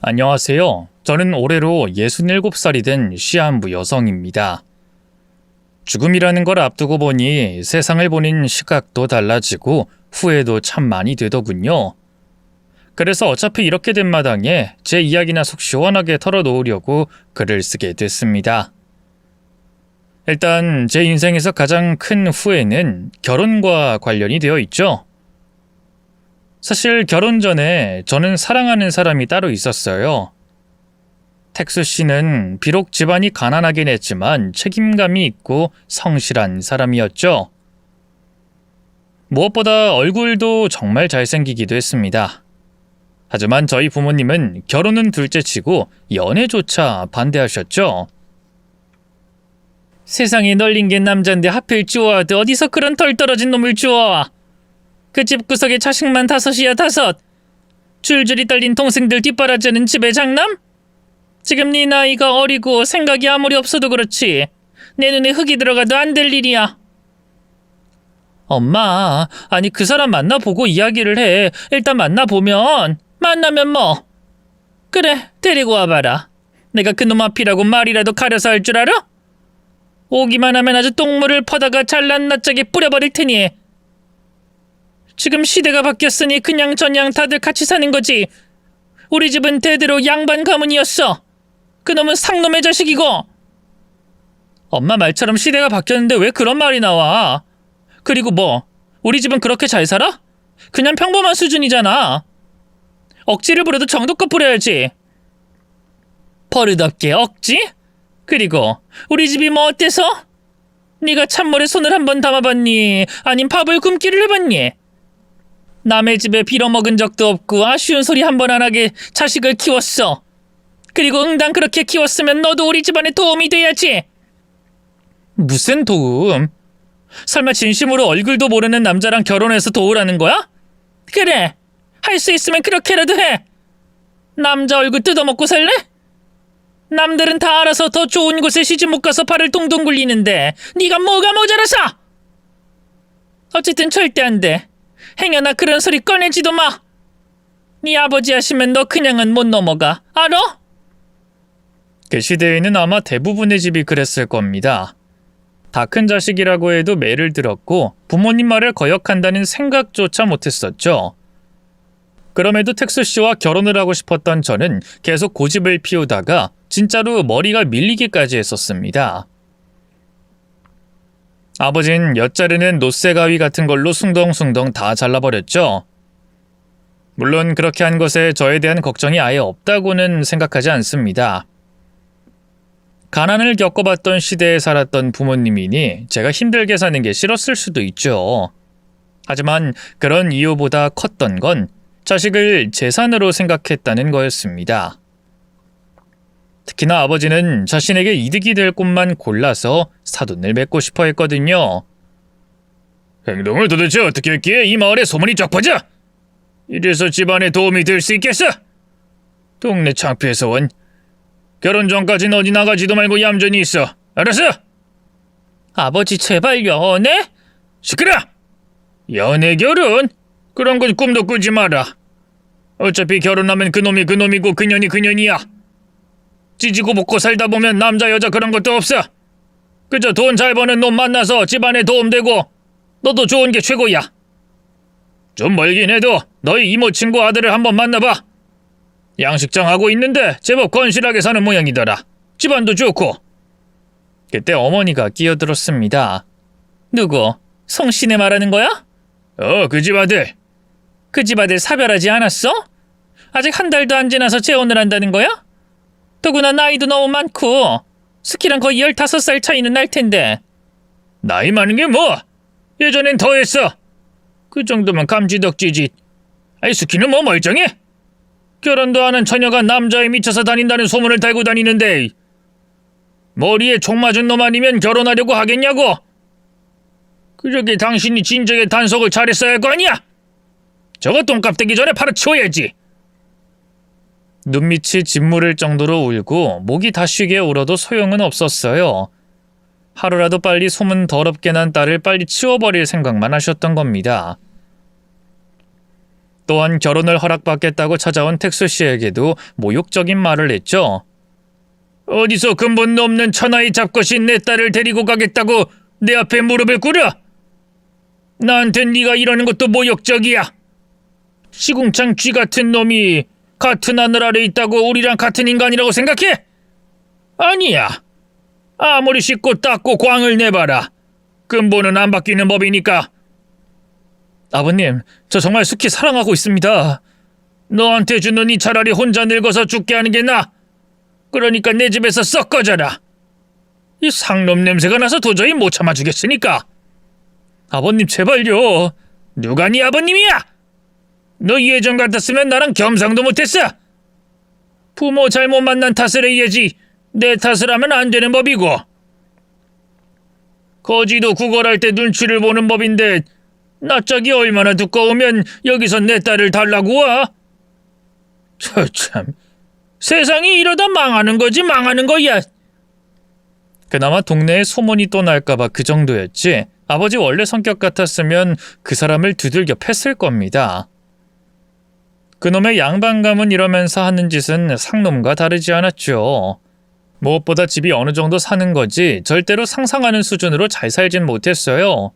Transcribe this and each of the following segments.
안녕하세요. 저는 올해로 67살이 된 시한부 여성입니다. 죽음이라는 걸 앞두고 보니 세상을 보는 시각도 달라지고 후회도 참 많이 되더군요. 그래서 어차피 이렇게 된 마당에 제 이야기나 속 시원하게 털어놓으려고 글을 쓰게 됐습니다. 일단 제 인생에서 가장 큰 후회는 결혼과 관련이 되어 있죠. 사실 결혼 전에 저는 사랑하는 사람이 따로 있었어요. 텍수 씨는 비록 집안이 가난하긴 했지만 책임감이 있고 성실한 사람이었죠. 무엇보다 얼굴도 정말 잘생기기도 했습니다. 하지만 저희 부모님은 결혼은 둘째치고 연애조차 반대하셨죠. 세상에 널린 게 남잔데 하필 주워와도 어디서 그런 덜 떨어진 놈을 주워와. 그 집구석에 자식만 5이야 5. 줄줄이 딸린 동생들 뒷바라지는 집의 장남? 지금 네 나이가 어리고 생각이 아무리 없어도 그렇지 내 눈에 흙이 들어가도 안 될 일이야. 엄마, 아니 그 사람 만나보고 이야기를 해. 일단 만나면 뭐. 그래, 데리고 와봐라. 내가 그놈 앞이라고 말이라도 가려서 할 줄 알아? 오기만 하면 아주 똥물을 퍼다가 잘난 낯짝에 뿌려버릴 테니. 지금 시대가 바뀌었으니 그냥 저냥 다들 같이 사는 거지. 우리 집은 대대로 양반 가문이었어. 그놈은 상놈의 자식이고. 엄마 말처럼 시대가 바뀌었는데 왜 그런 말이 나와? 그리고 뭐, 우리 집은 그렇게 잘 살아? 그냥 평범한 수준이잖아. 억지를 부려도 정도껏 부려야지. 버릇없게 억지? 그리고 우리 집이 뭐 어때서? 네가 찬물에 손을 한번 담아봤니? 아님 밥을 굶기를 해봤니? 남의 집에 빌어먹은 적도 없고 아쉬운 소리 한 번 안 하게 자식을 키웠어. 그리고 응당 그렇게 키웠으면 너도 우리 집안에 도움이 돼야지. 무슨 도움? 설마 진심으로 얼굴도 모르는 남자랑 결혼해서 도우라는 거야? 그래, 할 수 있으면 그렇게라도 해. 남자 얼굴 뜯어먹고 살래? 남들은 다 알아서 더 좋은 곳에 시집 못 가서 발을 동동 굴리는데 네가 뭐가 모자라서? 어쨌든 절대 안 돼. 행여나 그런 소리 꺼내지도 마. 네 아버지 하시면 너 그냥은 못 넘어가. 알아? 그 시대에는 아마 대부분의 집이 그랬을 겁니다. 다 큰 자식이라고 해도 매를 들었고 부모님 말을 거역한다는 생각조차 못했었죠. 그럼에도 텍수 씨와 결혼을 하고 싶었던 저는 계속 고집을 피우다가 진짜로 머리가 밀리기까지 했었습니다. 아버진 엿자르는 노쇠 가위 같은 걸로 숭덩숭덩 다 잘라버렸죠. 물론 그렇게 한 것에 저에 대한 걱정이 아예 없다고는 생각하지 않습니다. 가난을 겪어봤던 시대에 살았던 부모님이니 제가 힘들게 사는 게 싫었을 수도 있죠. 하지만 그런 이유보다 컸던 건 자식을 재산으로 생각했다는 거였습니다. 특히나 아버지는 자신에게 이득이 될 곳만 골라서 사돈을 맺고 싶어 했거든요. 행동을 도대체 어떻게 했기에 이 마을에 소문이 쫙 퍼져? 이래서 집안에 도움이 될 수 있겠어? 동네 창피해서 원. 결혼 전까지는 어디 나가지도 말고 얌전히 있어. 알았어? 아버지 제발 연애? 시끄러! 연애 결혼? 그런 건 꿈도 꾸지 마라. 어차피 결혼하면 그놈이 그놈이고 그년이 그년이야. 찌지고 볶고 살다 보면 남자 여자 그런 것도 없어. 그저 돈 잘 버는 놈 만나서 집안에 도움되고 너도 좋은 게 최고야. 좀 멀긴 해도 너희 이모 친구 아들을 한번 만나봐. 양식장 하고 있는데 제법 건실하게 사는 모양이더라. 집안도 좋고. 그때 어머니가 끼어들었습니다. 누구? 송씨네 말하는 거야? 그 집 아들. 그 집 아들 사별하지 않았어? 아직 한 달도 안 지나서 재혼을 한다는 거야? 더구나 나이도 너무 많고 스키랑 거의 15살 차이는 날 텐데. 나이 많은 게 뭐? 예전엔 더했어. 그 정도면 감지덕지지. 아이 스키는 뭐 멀쩡해? 결혼도 하는 처녀가 남자에 미쳐서 다닌다는 소문을 달고 다니는데 머리에 총 맞은 놈 아니면 결혼하려고 하겠냐고? 그러게 당신이 진작에 단속을 잘했어야 할 거 아니야? 저거 똥값 되기 전에 팔아치워야지. 눈밑이 짓무를 정도로 울고 목이 다 쉬게 울어도 소용은 없었어요. 하루라도 빨리 소문 더럽게 난 딸을 빨리 치워버릴 생각만 하셨던 겁니다. 또한 결혼을 허락받겠다고 찾아온 택수 씨에게도 모욕적인 말을 했죠. 어디서 근본도 없는 천하의 잡것이 내 딸을 데리고 가겠다고 내 앞에 무릎을 꿇어? 나한텐 네가 이러는 것도 모욕적이야. 시궁창 쥐 같은 놈이 같은 하늘 아래 있다고 우리랑 같은 인간이라고 생각해? 아니야. 아무리 씻고 닦고 광을 내봐라. 근본은 안 바뀌는 법이니까. 아버님, 저 정말 숙희 사랑하고 있습니다. 너한테 주느니 차라리 혼자 늙어서 죽게 하는 게 나아. 그러니까 내 집에서 썩 꺼져라. 이 상놈 냄새가 나서 도저히 못 참아주겠으니까. 아버님 제발요. 누가 네 아버님이야? 너 예전 같았으면 나랑 겸상도 못했어. 부모 잘못 만난 탓을 해야지 내 탓을 하면 안 되는 법이고. 거지도 구걸할 때 눈치를 보는 법인데 낯짝이 얼마나 두꺼우면 여기서 내 딸을 달라고 와? 참, 세상이 이러다 망하는 거지 망하는 거야. 그나마 동네에 소문이 또 날까봐 그 정도였지 아버지 원래 성격 같았으면 그 사람을 두들겨 팼을 겁니다. 그놈의 양반감은 이러면서 하는 짓은 상놈과 다르지 않았죠. 무엇보다 집이 어느 정도 사는 거지 절대로 상상하는 수준으로 잘 살진 못했어요.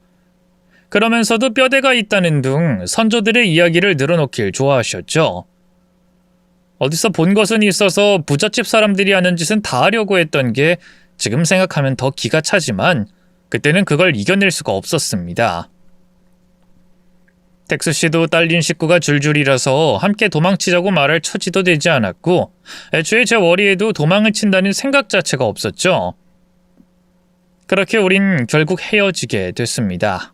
그러면서도 뼈대가 있다는 둥 선조들의 이야기를 늘어놓길 좋아하셨죠. 어디서 본 것은 있어서 부잣집 사람들이 하는 짓은 다 하려고 했던 게 지금 생각하면 더 기가 차지만 그때는 그걸 이겨낼 수가 없었습니다. 텍스 씨도 딸린 식구가 줄줄이라서 함께 도망치자고 말할 처지도 되지 않았고 애초에 제 머리에도 도망을 친다는 생각 자체가 없었죠. 그렇게 우린 결국 헤어지게 됐습니다.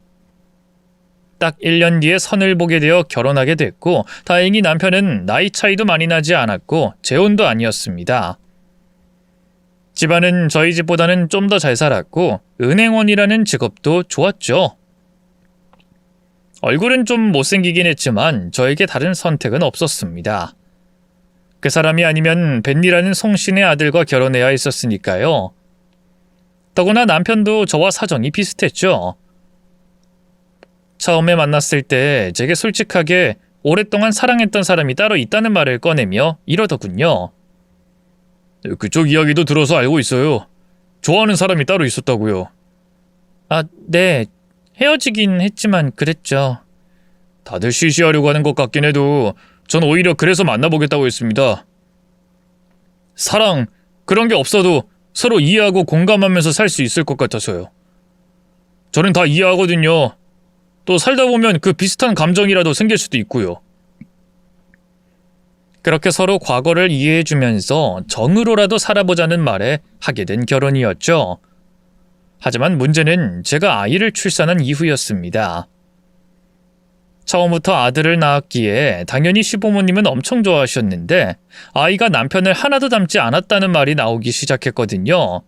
딱 1년 뒤에 선을 보게 되어 결혼하게 됐고 다행히 남편은 나이 차이도 많이 나지 않았고 재혼도 아니었습니다. 집안은 저희 집보다는 좀 더 잘 살았고 은행원이라는 직업도 좋았죠. 얼굴은 좀 못생기긴 했지만 저에게 다른 선택은 없었습니다. 그 사람이 아니면 벤니라는 송신의 아들과 결혼해야 했었으니까요. 더구나 남편도 저와 사정이 비슷했죠. 처음에 만났을 때 제게 솔직하게 오랫동안 사랑했던 사람이 따로 있다는 말을 꺼내며 이러더군요. 그쪽 이야기도 들어서 알고 있어요. 좋아하는 사람이 따로 있었다고요. 아, 네. 헤어지긴 했지만 그랬죠. 다들 시시하려고 하는 것 같긴 해도 전 오히려 그래서 만나보겠다고 했습니다. 사랑, 그런 게 없어도 서로 이해하고 공감하면서 살 수 있을 것 같아서요. 저는 다 이해하거든요. 또 살다 보면 그 비슷한 감정이라도 생길 수도 있고요. 그렇게 서로 과거를 이해해주면서 정으로라도 살아보자는 말에 하게 된 결혼이었죠. 하지만 문제는 제가 아이를 출산한 이후였습니다. 처음부터 아들을 낳았기에 당연히 시부모님은 엄청 좋아하셨는데 아이가 남편을 하나도 닮지 않았다는 말이 나오기 시작했거든요.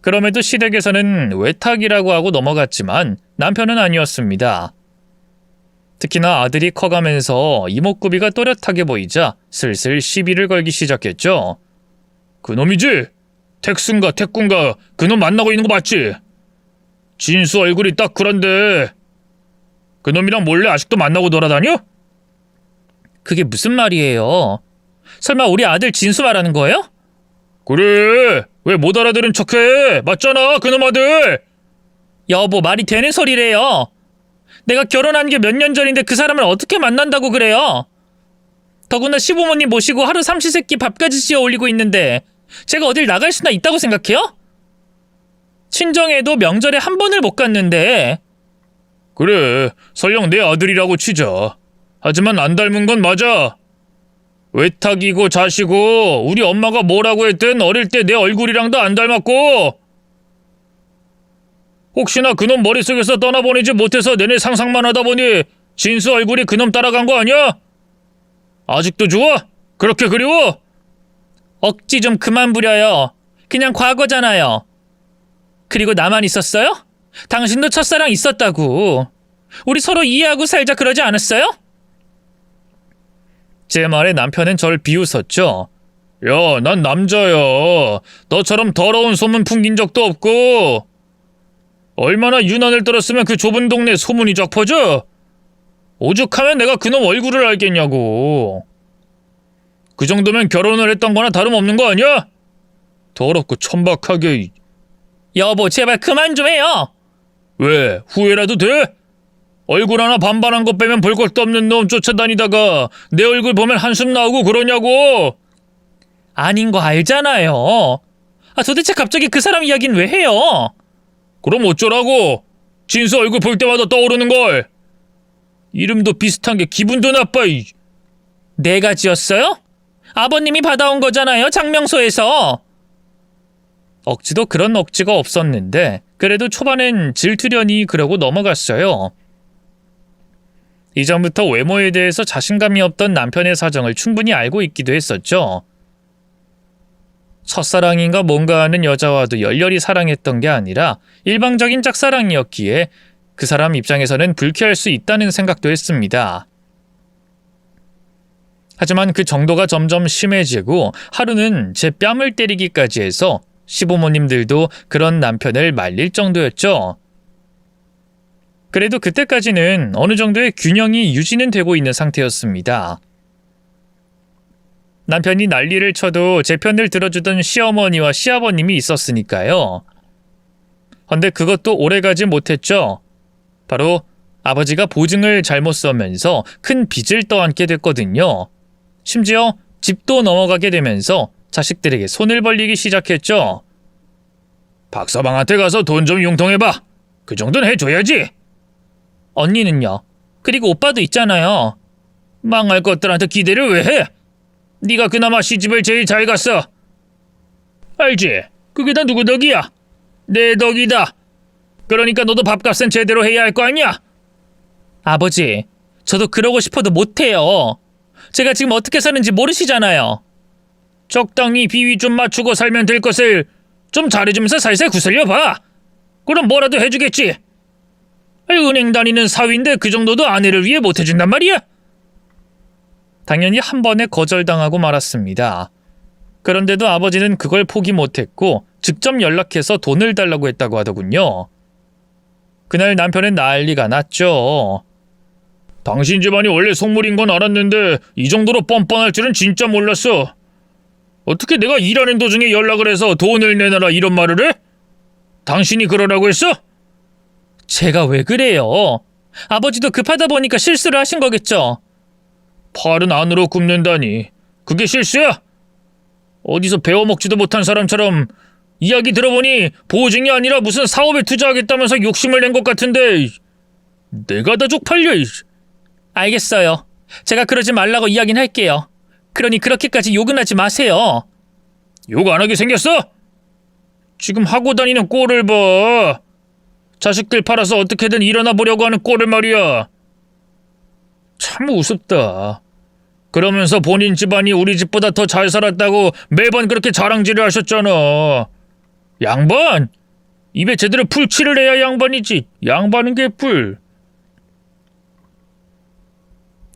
그럼에도 시댁에서는 외탁이라고 하고 넘어갔지만 남편은 아니었습니다. 특히나 아들이 커가면서 이목구비가 또렷하게 보이자 슬슬 시비를 걸기 시작했죠. 그놈이지? 택순가 택군가 그놈 만나고 있는 거 맞지? 진수 얼굴이 딱 그런데 그놈이랑 몰래 아직도 만나고 돌아다녀? 그게 무슨 말이에요? 설마 우리 아들 진수 말하는 거예요? 그래, 왜 못 알아들은 척해? 맞잖아, 그놈 아들. 여보, 말이 되는 소리래요. 내가 결혼한 게 몇 년 전인데 그 사람을 어떻게 만난다고 그래요? 더구나 시부모님 모시고 하루 삼시세끼 밥까지 지어 올리고 있는데 제가 어딜 나갈 수나 있다고 생각해요? 친정에도 명절에 한 번을 못 갔는데. 그래, 설령 내 아들이라고 치자. 하지만 안 닮은 건 맞아. 외탁이고 자시고 우리 엄마가 뭐라고 했든 어릴 때 내 얼굴이랑도 안 닮았고 혹시나 그놈 머릿속에서 떠나보내지 못해서 내내 상상만 하다 보니 진수 얼굴이 그놈 따라간 거 아니야? 아직도 좋아? 그렇게 그리워? 억지 좀 그만 부려요. 그냥 과거잖아요. 그리고 나만 있었어요? 당신도 첫사랑 있었다고. 우리 서로 이해하고 살자 그러지 않았어요? 제 말에 남편은 절 비웃었죠. 야, 난 남자야. 너처럼 더러운 소문 풍긴 적도 없고 얼마나 유난을 떨었으면 그 좁은 동네에 소문이 쫙 퍼져? 오죽하면 내가 그놈 얼굴을 알겠냐고. 그 정도면 결혼을 했던 거나 다름없는 거 아니야? 더럽고 천박하게. 여보, 제발 그만 좀 해요. 왜? 후회라도 돼? 얼굴 하나 반반한 거 빼면 볼 것도 없는 놈 쫓아다니다가 내 얼굴 보면 한숨 나오고 그러냐고. 아닌 거 알잖아요. 도대체 갑자기 그 사람 이야기는 왜 해요? 그럼 어쩌라고? 진수 얼굴 볼 때마다 떠오르는걸. 이름도 비슷한 게 기분도 나빠. 내가 지었어요? 아버님이 받아온 거잖아요, 장명소에서. 억지도 그런 억지가 없었는데 그래도 초반엔 질투려니 그러고 넘어갔어요. 이전부터 외모에 대해서 자신감이 없던 남편의 사정을 충분히 알고 있기도 했었죠. 첫사랑인가 뭔가 하는 여자와도 열렬히 사랑했던 게 아니라 일방적인 짝사랑이었기에 그 사람 입장에서는 불쾌할 수 있다는 생각도 했습니다. 하지만 그 정도가 점점 심해지고 하루는 제 뺨을 때리기까지 해서 시부모님들도 그런 남편을 말릴 정도였죠. 그래도 그때까지는 어느 정도의 균형이 유지는 되고 있는 상태였습니다. 남편이 난리를 쳐도 제 편을 들어주던 시어머니와 시아버님이 있었으니까요. 근데 그것도 오래가지 못했죠. 바로 아버지가 보증을 잘못 써면서 큰 빚을 떠안게 됐거든요. 심지어 집도 넘어가게 되면서 자식들에게 손을 벌리기 시작했죠. 박서방한테 가서 돈 좀 융통해봐. 그 정도는 해줘야지. 언니는요? 그리고 오빠도 있잖아요. 망할 것들한테 기대를 왜 해? 네가 그나마 시집을 제일 잘 갔어. 알지? 그게 다 누구 덕이야? 내 덕이다. 그러니까 너도 밥값은 제대로 해야 할 거 아니야? 아버지, 저도 그러고 싶어도 못해요. 제가 지금 어떻게 사는지 모르시잖아요. 적당히 비위 좀 맞추고 살면 될 것을 좀 잘해주면서 살살 구슬려봐. 그럼 뭐라도 해주겠지. 은행 다니는 사위인데 그 정도도 아내를 위해 못해준단 말이야? 당연히 한 번에 거절당하고 말았습니다. 그런데도 아버지는 그걸 포기 못했고 직접 연락해서 돈을 달라고 했다고 하더군요. 그날 남편은 난리가 났죠. 당신 집안이 원래 속물인 건 알았는데 이 정도로 뻔뻔할 줄은 진짜 몰랐어. 어떻게 내가 일하는 도중에 연락을 해서 돈을 내놔라 이런 말을 해? 당신이 그러라고 했어? 제가 왜 그래요? 아버지도 급하다 보니까 실수를 하신 거겠죠? 팔은 안으로 굽는다니 그게 실수야? 어디서 배워먹지도 못한 사람처럼 이야기 들어보니 보증이 아니라 무슨 사업에 투자하겠다면서 욕심을 낸 것 같은데 내가 다 쪽팔려. 알겠어요. 제가 그러지 말라고 이야기는 할게요. 그러니 그렇게까지 욕은 하지 마세요. 욕 안 하게 생겼어? 지금 하고 다니는 꼴을 봐. 자식들 팔아서 어떻게든 일어나 보려고 하는 꼴을 말이야. 참 우습다. 그러면서 본인 집안이 우리 집보다 더 잘 살았다고 매번 그렇게 자랑질을 하셨잖아. 양반! 입에 제대로 풀칠을 해야 양반이지. 양반은 개뿔.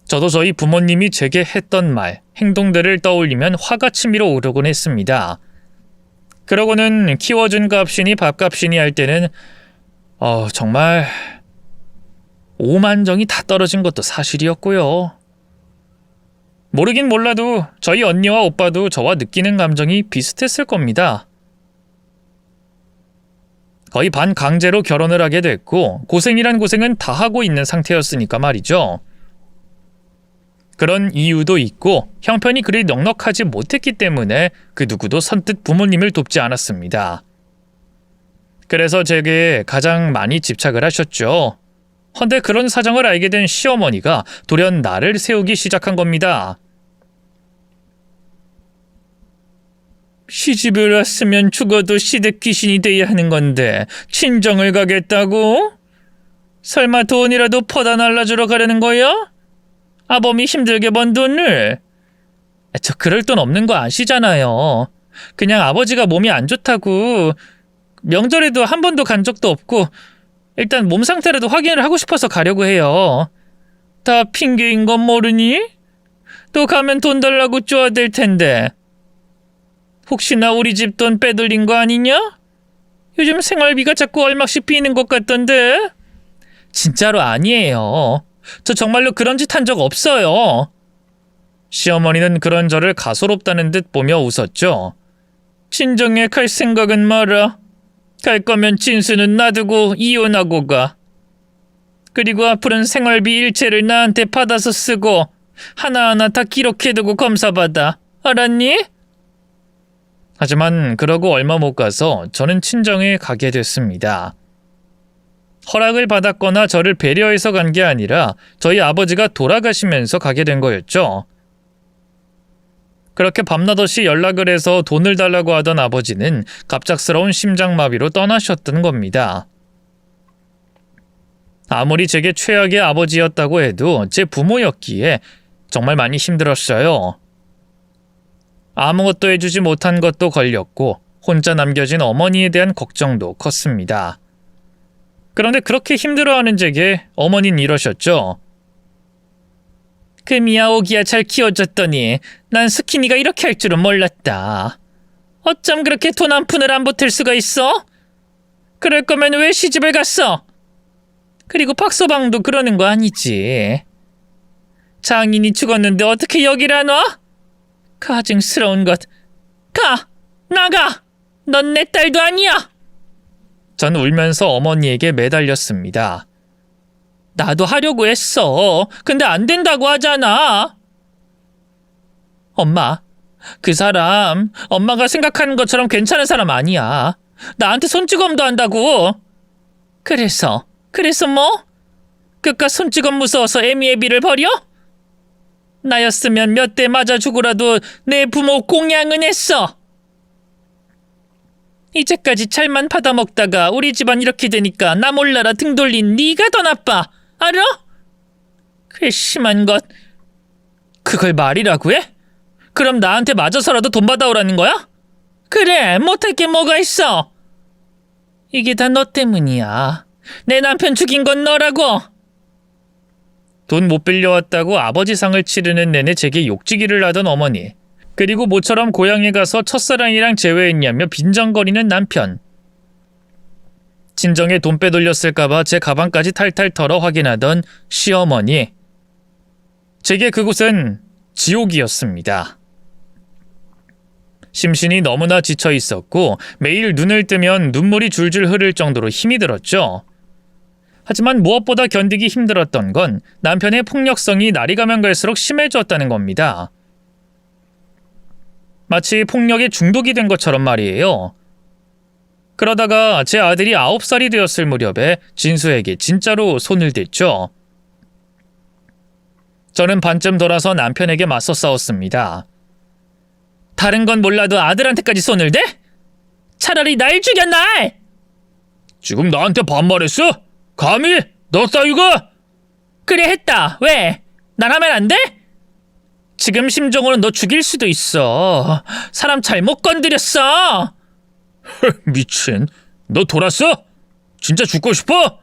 저도 저희 부모님이 제게 했던 말, 행동들을 떠올리면 화가 치밀어 오르곤 했습니다. 그러고는 키워준 값이니 밥값이니 할 때는 정말 오만정이 다 떨어진 것도 사실이었고요. 모르긴 몰라도 저희 언니와 오빠도 저와 느끼는 감정이 비슷했을 겁니다. 거의 반강제로 결혼을 하게 됐고 고생이란 고생은 다 하고 있는 상태였으니까 말이죠. 그런 이유도 있고 형편이 그리 넉넉하지 못했기 때문에 그 누구도 선뜻 부모님을 돕지 않았습니다. 그래서 제게 가장 많이 집착을 하셨죠. 헌데 그런 사정을 알게 된 시어머니가 돌연 나를 세우기 시작한 겁니다. 시집을 왔으면 죽어도 시댁 귀신이 돼야 하는 건데 친정을 가겠다고? 설마 돈이라도 퍼다 날라주러 가려는 거야? 아범이 힘들게 번 돈을? 저 그럴 돈 없는 거 아시잖아요. 그냥 아버지가 몸이 안 좋다고 명절에도 한 번도 간 적도 없고 일단 몸 상태라도 확인을 하고 싶어서 가려고 해요. 다 핑계인 건 모르니? 또 가면 돈 달라고 쪼아댈 텐데. 혹시나 우리 집 돈 빼돌린 거 아니냐? 요즘 생활비가 자꾸 얼마씩 비는 것 같던데? 진짜로 아니에요. 저 정말로 그런 짓 한 적 없어요. 시어머니는 그런 저를 가소롭다는 듯 보며 웃었죠. 친정에 갈 생각은 마라. 갈 거면 진수는 놔두고 이혼하고 가. 그리고 앞으로는 생활비 일체를 나한테 받아서 쓰고 하나하나 다 기록해두고 검사받아. 알았니? 하지만 그러고 얼마 못 가서 저는 친정에 가게 됐습니다. 허락을 받았거나 저를 배려해서 간 게 아니라 저희 아버지가 돌아가시면서 가게 된 거였죠. 그렇게 밤낮없이 연락을 해서 돈을 달라고 하던 아버지는 갑작스러운 심장마비로 떠나셨던 겁니다. 아무리 제게 최악의 아버지였다고 해도 제 부모였기에 정말 많이 힘들었어요. 아무것도 해주지 못한 것도 걸렸고 혼자 남겨진 어머니에 대한 걱정도 컸습니다. 그런데 그렇게 힘들어하는 제게 어머니는 이러셨죠. 금이야 오기야 잘 키워줬더니 난 스키니가 이렇게 할 줄은 몰랐다. 어쩜 그렇게 돈 한 푼을 안 보탤 수가 있어? 그럴 거면 왜 시집을 갔어? 그리고 박서방도 그러는 거 아니지. 장인이 죽었는데 어떻게 여기를 안 와? 가증스러운 것. 가! 나가! 넌 내 딸도 아니야! 전 울면서 어머니에게 매달렸습니다. 나도 하려고 했어. 근데 안 된다고 하잖아. 엄마, 그 사람 엄마가 생각하는 것처럼 괜찮은 사람 아니야. 나한테 손찌검도 한다고. 그래서 뭐? 그깟 손찌검 무서워서 애미애비를 버려? 나였으면 몇 대 맞아 죽으라도 내 부모 공양은 했어. 이제까지 잘만 받아먹다가 우리 집안 이렇게 되니까 나 몰라라 등 돌린 네가 더 나빠. 알아? 그 심한 것. 그걸 말이라고 해? 그럼 나한테 맞아서라도 돈 받아오라는 거야? 그래, 못할 게 뭐가 있어. 이게 다 너 때문이야. 내 남편 죽인 건 너라고. 돈 못 빌려왔다고 아버지 상을 치르는 내내 제게 욕지기를 하던 어머니. 그리고 모처럼 고향에 가서 첫사랑이랑 재회했냐며 빈정거리는 남편. 친정에 돈 빼돌렸을까봐 제 가방까지 탈탈 털어 확인하던 시어머니. 제게 그곳은 지옥이었습니다. 심신이 너무나 지쳐 있었고 매일 눈을 뜨면 눈물이 줄줄 흐를 정도로 힘이 들었죠. 하지만 무엇보다 견디기 힘들었던 건 남편의 폭력성이 날이 가면 갈수록 심해졌다는 겁니다. 마치 폭력에 중독이 된 것처럼 말이에요. 그러다가 제 아들이 9살이 되었을 무렵에 진수에게 진짜로 손을 댔죠. 저는 반쯤 돌아서 남편에게 맞서 싸웠습니다. 다른 건 몰라도 아들한테까지 손을 대? 차라리 날 죽여, 날! 지금 나한테 반말했어? 감히? 너 따위가? 그래 했다. 왜? 난 하면 안 돼? 지금 심정으로는 너 죽일 수도 있어. 사람 잘못 건드렸어. 미친. 너 돌았어? 진짜 죽고 싶어?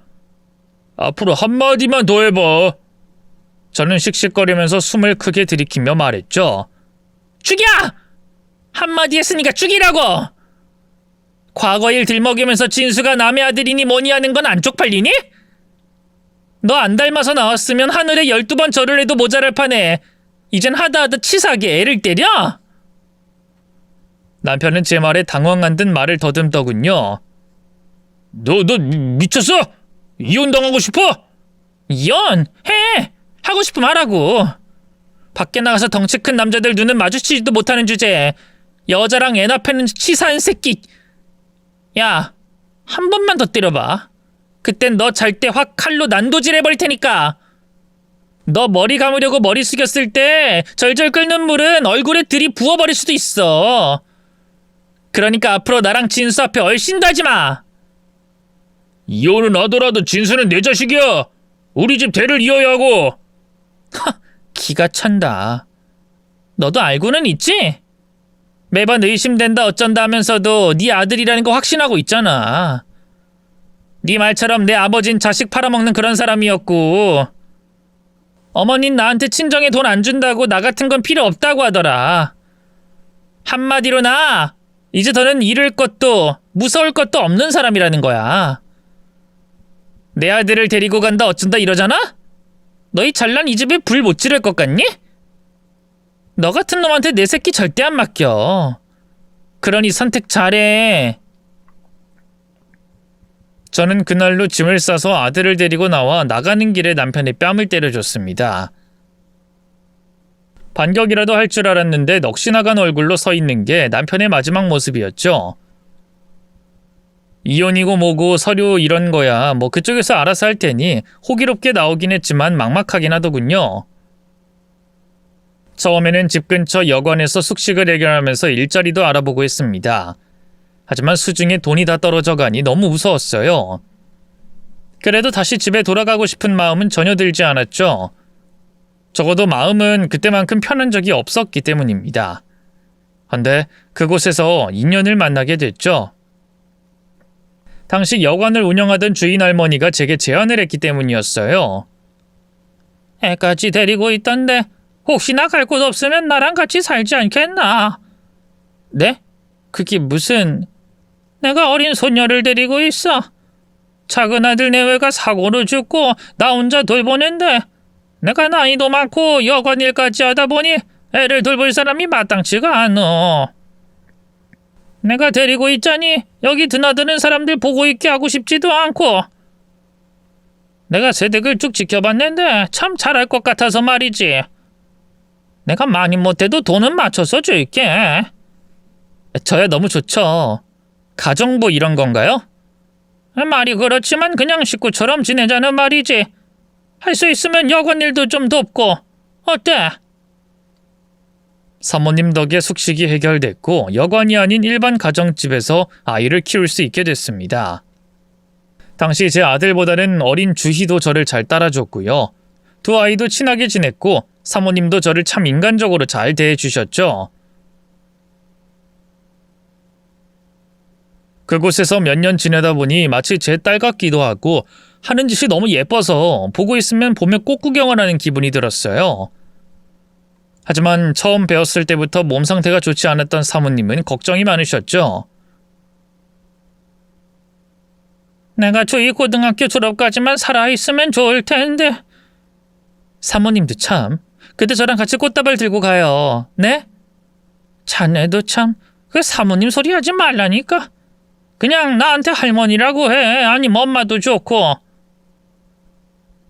앞으로 한마디만 더 해봐. 저는 씩씩거리면서 숨을 크게 들이키며 말했죠. 죽여! 한마디 했으니까 죽이라고! 과거 일 들먹이면서 진수가 남의 아들이니 뭐니 하는 건 안 쪽팔리니? 너 안 닮아서 나왔으면 하늘에 12번 절을 해도 모자랄 판에 이젠 하다하다 치사하게 애를 때려? 남편은 제 말에 당황한 듯 말을 더듬더군요. 너 미쳤어? 이혼당하고 싶어? 이혼? 해! 하고 싶으면 하라고. 밖에 나가서 덩치 큰 남자들 눈은 마주치지도 못하는 주제에 여자랑 애 낳는 치사한 새끼. 야, 한 번만 더 때려봐. 그땐 너 잘 때 확 칼로 난도질 해버릴 테니까. 너 머리 감으려고 머리 숙였을 때 절절 끓는 물은 얼굴에 들이부어버릴 수도 있어. 그러니까 앞으로 나랑 진수 앞에 얼씬도 하지 마. 이혼은 하더라도 진수는 내 자식이야. 우리 집 대를 이어야 하고. 기가 찬다. 너도 알고는 있지? 매번 의심된다 어쩐다 하면서도 네 아들이라는 거 확신하고 있잖아. 네 말처럼 내 아버진 자식 팔아먹는 그런 사람이었고 어머닌 나한테 친정에 돈 안 준다고 나 같은 건 필요 없다고 하더라. 한마디로 나 이제 더는 잃을 것도 무서울 것도 없는 사람이라는 거야. 내 아들을 데리고 간다 어쩐다 이러잖아? 너희 잘난 이 집에 불 못 지를 것 같니? 너 같은 놈한테 내 새끼 절대 안 맡겨. 그러니 선택 잘해. 저는 그날로 짐을 싸서 아들을 데리고 나와 나가는 길에 남편의 뺨을 때려줬습니다. 반격이라도 할 줄 알았는데 넋이 나간 얼굴로 서 있는 게 남편의 마지막 모습이었죠. 이혼이고 뭐고 서류 이런 거야 뭐 그쪽에서 알아서 할 테니 호기롭게 나오긴 했지만 막막하긴 하더군요. 처음에는 집 근처 여관에서 숙식을 해결하면서 일자리도 알아보고 했습니다. 하지만 수중에 돈이 다 떨어져 가니 너무 무서웠어요. 그래도 다시 집에 돌아가고 싶은 마음은 전혀 들지 않았죠. 적어도 마음은 그때만큼 편한 적이 없었기 때문입니다. 근데 그곳에서 인연을 만나게 됐죠. 당시 여관을 운영하던 주인 할머니가 제게 제안을 했기 때문이었어요. 애까지 데리고 있던데 혹시나 갈 곳 없으면 나랑 같이 살지 않겠나? 네? 그게 무슨... 내가 어린 손녀를 데리고 있어. 작은 아들 내외가 사고로 죽고 나 혼자 돌보는데 내가 나이도 많고 여관 일까지 하다 보니 애를 돌볼 사람이 마땅치가 않어. 내가 데리고 있자니 여기 드나드는 사람들 보고 있게 하고 싶지도 않고 내가 세댁을 쭉 지켜봤는데 참 잘할 것 같아서 말이지. 내가 많이 못해도 돈은 맞춰서 줄게. 저야 너무 좋죠. 가정부 이런 건가요? 말이 그렇지만 그냥 식구처럼 지내자는 말이지. 할 수 있으면 여관 일도 좀 돕고. 어때? 사모님 덕에 숙식이 해결됐고 여관이 아닌 일반 가정집에서 아이를 키울 수 있게 됐습니다. 당시 제 아들보다는 어린 주희도 저를 잘 따라줬고요. 두 아이도 친하게 지냈고 사모님도 저를 참 인간적으로 잘 대해주셨죠. 그곳에서 몇 년 지내다 보니 마치 제 딸 같기도 하고 하는 짓이 너무 예뻐서 보고 있으면 보며 꽃 구경을 하는 기분이 들었어요. 하지만 처음 배웠을 때부터 몸 상태가 좋지 않았던 사모님은 걱정이 많으셨죠. 내가 주희 고등학교 졸업까지만 살아있으면 좋을 텐데. 사모님도 참 그때 저랑 같이 꽃다발 들고 가요. 네? 자네도 참 그 사모님 소리 하지 말라니까. 그냥 나한테 할머니라고 해. 아니면 엄마도 좋고.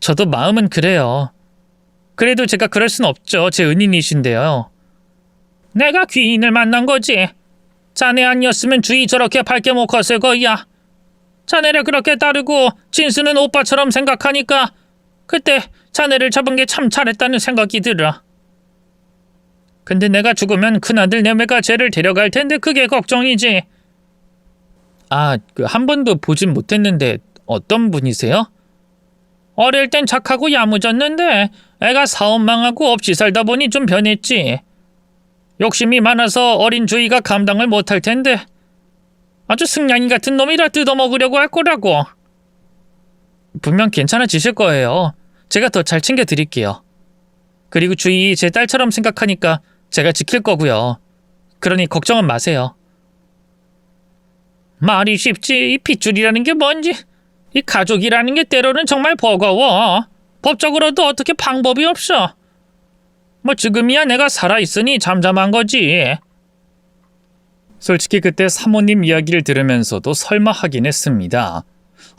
저도 마음은 그래요. 그래도 제가 그럴 순 없죠. 제 은인이신데요. 내가 귀인을 만난 거지. 자네 아니었으면 주희 저렇게 밝게 못 컸을 거야. 자네를 그렇게 따르고 진수는 오빠처럼 생각하니까 그때 자네를 잡은 게 참 잘했다는 생각이 들어. 근데 내가 죽으면 큰아들 내외가 쟤를 데려갈 텐데 그게 걱정이지. 한 번도 보진 못했는데 어떤 분이세요? 어릴 땐 착하고 야무졌는데 애가 사업 망하고 없이 살다 보니 좀 변했지. 욕심이 많아서 어린 주희가 감당을 못할 텐데 아주 승냥이 같은 놈이라 뜯어먹으려고 할 거라고. 분명 괜찮아지실 거예요. 제가 더 잘 챙겨드릴게요. 그리고 주희 제 딸처럼 생각하니까 제가 지킬 거고요. 그러니 걱정은 마세요. 말이 쉽지 이 핏줄이라는 게 뭔지. 이 가족이라는 게 때로는 정말 버거워. 법적으로도 어떻게 방법이 없어. 뭐 지금이야 내가 살아있으니 잠잠한 거지. 솔직히 그때 사모님 이야기를 들으면서도 설마 하긴 했습니다.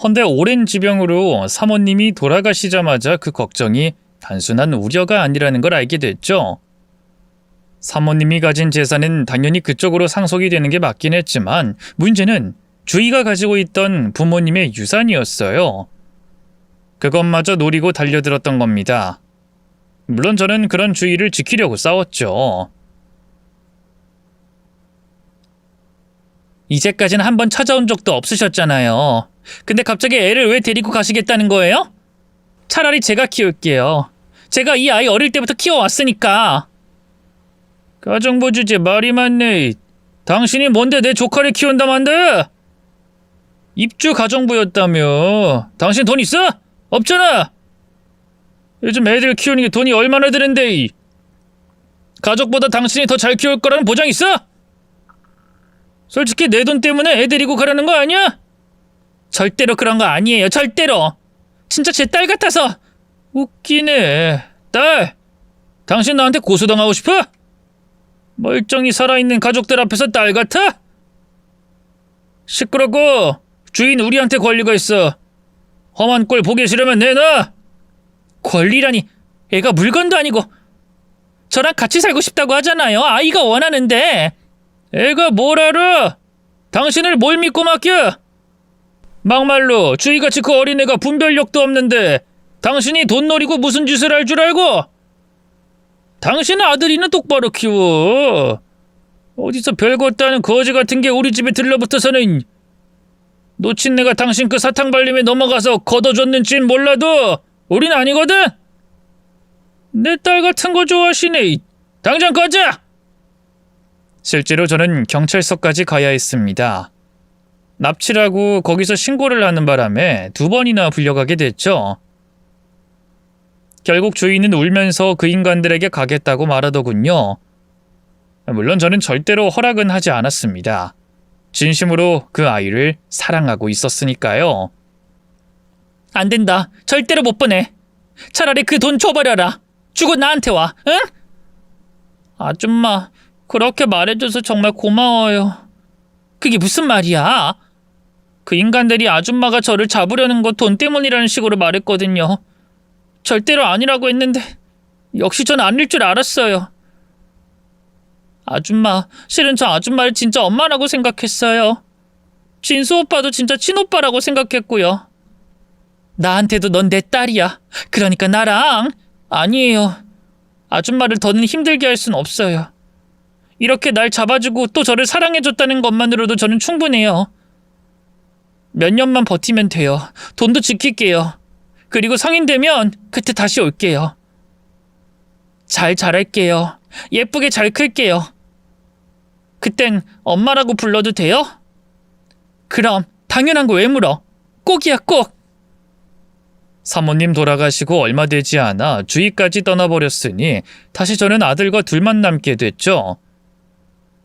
헌데 오랜 지병으로 사모님이 돌아가시자마자 그 걱정이 단순한 우려가 아니라는 걸 알게 됐죠. 사모님이 가진 재산은 당연히 그쪽으로 상속이 되는 게 맞긴 했지만 문제는 주희가 가지고 있던 부모님의 유산이었어요. 그것마저 노리고 달려들었던 겁니다. 물론 저는 그런 주희를 지키려고 싸웠죠. 이제까지는 한번 찾아온 적도 없으셨잖아요. 근데 갑자기 애를 왜 데리고 가시겠다는 거예요? 차라리 제가 키울게요. 제가 이 아이 어릴 때부터 키워왔으니까. 가정부 주제 말이 많네. 당신이 뭔데 내 조카를 키운다만데? 입주 가정부였다며. 당신 돈 있어? 없잖아. 요즘 애들 키우는 게 돈이 얼마나 드는데. 가족보다 당신이 더 잘 키울 거라는 보장 있어? 솔직히 내 돈 때문에 애 데리고 가려는 거 아니야? 절대로 그런 거 아니에요. 절대로. 진짜 제 딸 같아서. 웃기네. 딸, 당신 나한테 고소당하고 싶어? 멀쩡히 살아있는 가족들 앞에서 딸 같아? 시끄럽고 주인 우리한테 권리가 있어. 험한 꼴 보기 싫으면 내놔. 권리라니, 애가 물건도 아니고. 저랑 같이 살고 싶다고 하잖아요. 아이가 원하는데. 애가 뭘 알아? 당신을 뭘 믿고 맡겨? 막말로 주희같이 그 어린애가 분별력도 없는데 당신이 돈 노리고 무슨 짓을 할 줄 알고? 당신 아들이는 똑바로 키워. 어디서 별것도 아닌 거지 같은 게 우리 집에 들러붙어서는. 놓친 내가 당신 그 사탕 발림에 넘어가서 걷어줬는진 몰라도 우린 아니거든. 내 딸 같은 거 좋아하시네. 당장 꺼져! 실제로 저는 경찰서까지 가야 했습니다. 납치라고 거기서 신고를 하는 바람에 2번이나 불려가게 됐죠. 결국 주인은 울면서 그 인간들에게 가겠다고 말하더군요. 물론 저는 절대로 허락은 하지 않았습니다. 진심으로 그 아이를 사랑하고 있었으니까요. 안 된다. 절대로 못 보내. 차라리 그 돈 줘버려라. 주고 나한테 와. 응? 아줌마, 그렇게 말해줘서 정말 고마워요. 그게 무슨 말이야? 그 인간들이 아줌마가 저를 잡으려는 거 돈 때문이라는 식으로 말했거든요. 절대로 아니라고 했는데 역시 전 아닐 줄 알았어요. 아줌마, 실은 저 아줌마를 진짜 엄마라고 생각했어요. 진수 오빠도 진짜 친오빠라고 생각했고요. 나한테도 넌 내 딸이야. 그러니까 나랑. 아니에요. 아줌마를 더는 힘들게 할 순 없어요. 이렇게 날 잡아주고 또 저를 사랑해줬다는 것만으로도 저는 충분해요. 몇 년만 버티면 돼요. 돈도 지킬게요. 그리고 성인 되면 그때 다시 올게요. 잘 자랄게요. 예쁘게 잘 클게요. 그땐 엄마라고 불러도 돼요? 그럼 당연한 거 왜 물어? 꼭이야, 꼭. 사모님 돌아가시고 얼마 되지 않아 주희까지 떠나버렸으니 다시 저는 아들과 둘만 남게 됐죠.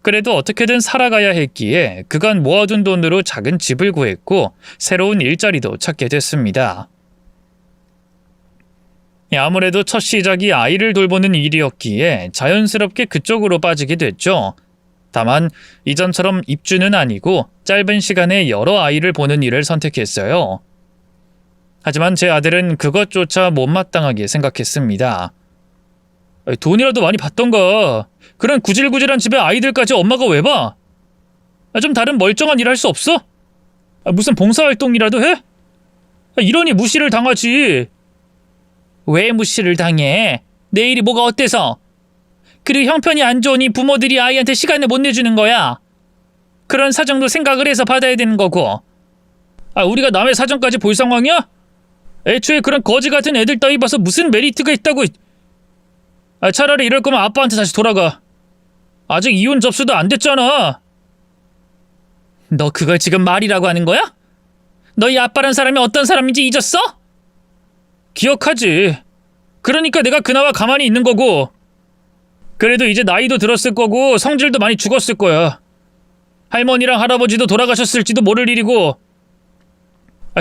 그래도 어떻게든 살아가야 했기에 그간 모아둔 돈으로 작은 집을 구했고 새로운 일자리도 찾게 됐습니다. 아무래도 첫 시작이 아이를 돌보는 일이었기에 자연스럽게 그쪽으로 빠지게 됐죠. 다만 이전처럼 입주는 아니고 짧은 시간에 여러 아이를 보는 일을 선택했어요. 하지만 제 아들은 그것조차 못마땅하게 생각했습니다. 돈이라도 많이 받던가. 그런 구질구질한 집에 아이들까지 엄마가 왜 봐? 좀 다른 멀쩡한 일 할 수 없어? 무슨 봉사활동이라도 해? 이러니 무시를 당하지. 왜 무시를 당해? 내 일이 뭐가 어때서? 그리고 형편이 안 좋으니 부모들이 아이한테 시간을 못 내주는 거야. 그런 사정도 생각을 해서 받아야 되는 거고. 우리가 남의 사정까지 볼 상황이야? 애초에 그런 거지 같은 애들 따위 봐서 무슨 메리트가 있다고. 차라리 이럴 거면 아빠한테 다시 돌아가. 아직 이혼 접수도 안 됐잖아. 너 그걸 지금 말이라고 하는 거야? 너희 아빠란 사람이 어떤 사람인지 잊었어? 기억하지. 그러니까 내가 그나마 가만히 있는 거고. 그래도 이제 나이도 들었을 거고 성질도 많이 죽었을 거야. 할머니랑 할아버지도 돌아가셨을지도 모를 일이고.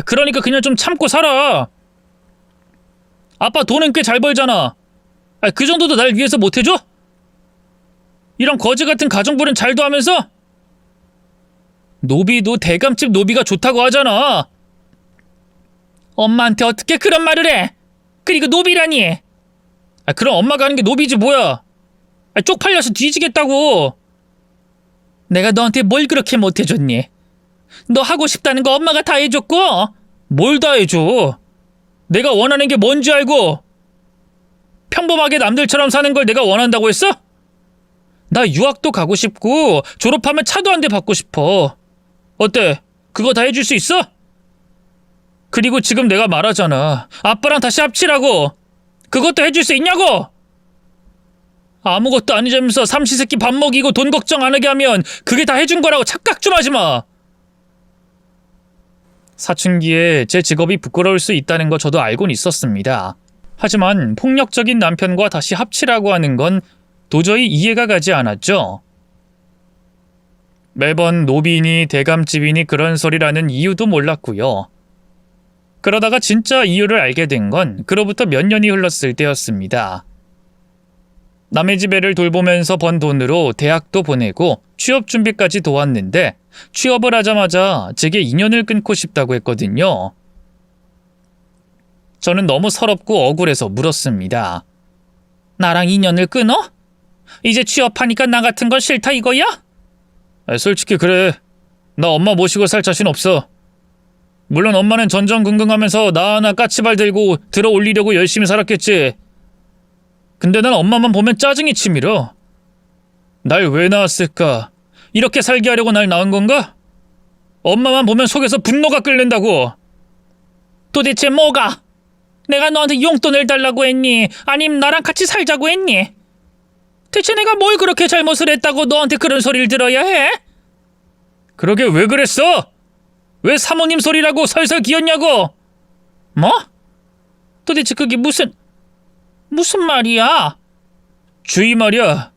그러니까 그냥 좀 참고 살아. 아빠 돈은 꽤 잘 벌잖아. 그 정도도 날 위해서 못해줘? 이런 거지 같은 가정부는 잘도 하면서? 노비도 대감집 노비가 좋다고 하잖아. 엄마한테 어떻게 그런 말을 해? 그리고 노비라니. 그럼 엄마가 하는 게 노비지 뭐야. 쪽팔려서 뒤지겠다고. 내가 너한테 뭘 그렇게 못해줬니? 너 하고 싶다는 거 엄마가 다 해줬고. 뭘 다 해줘? 내가 원하는 게 뭔지 알고. 평범하게 남들처럼 사는 걸 내가 원한다고 했어? 나 유학도 가고 싶고 졸업하면 차도 한 대 받고 싶어. 어때? 그거 다 해줄 수 있어? 그리고 지금 내가 말하잖아. 아빠랑 다시 합치라고. 그것도 해줄 수 있냐고? 아무것도 아니자면서 삼시세끼 밥 먹이고 돈 걱정 안 하게 하면 그게 다 해준 거라고 착각 좀 하지 마. 사춘기에 제 직업이 부끄러울 수 있다는 거 저도 알고는 있었습니다. 하지만 폭력적인 남편과 다시 합치라고 하는 건 도저히 이해가 가지 않았죠. 매번 노비니 대감집이니 그런 소리라는 이유도 몰랐고요. 그러다가 진짜 이유를 알게 된 건 그로부터 몇 년이 흘렀을 때였습니다. 남의 집 애를 돌보면서 번 돈으로 대학도 보내고 취업 준비까지 도왔는데 취업을 하자마자 제게 인연을 끊고 싶다고 했거든요. 저는 너무 서럽고 억울해서 물었습니다. 나랑 인연을 끊어? 이제 취업하니까 나 같은 건 싫다 이거야? 솔직히 그래. 나 엄마 모시고 살 자신 없어. 물론 엄마는 전전긍긍하면서 나 하나 까치발 들고 들어 올리려고 열심히 살았겠지. 근데 난 엄마만 보면 짜증이 치밀어. 날 왜 낳았을까? 이렇게 살게 하려고 날 낳은 건가? 엄마만 보면 속에서 분노가 끓는다고. 도대체 뭐가? 내가 너한테 용돈을 달라고 했니? 아님 나랑 같이 살자고 했니? 대체 내가 뭘 그렇게 잘못을 했다고 너한테 그런 소리를 들어야 해? 그러게 왜 그랬어? 왜 사모님 소리라고 설설 기었냐고? 뭐? 도대체 그게 무슨 말이야? 주희 말이야.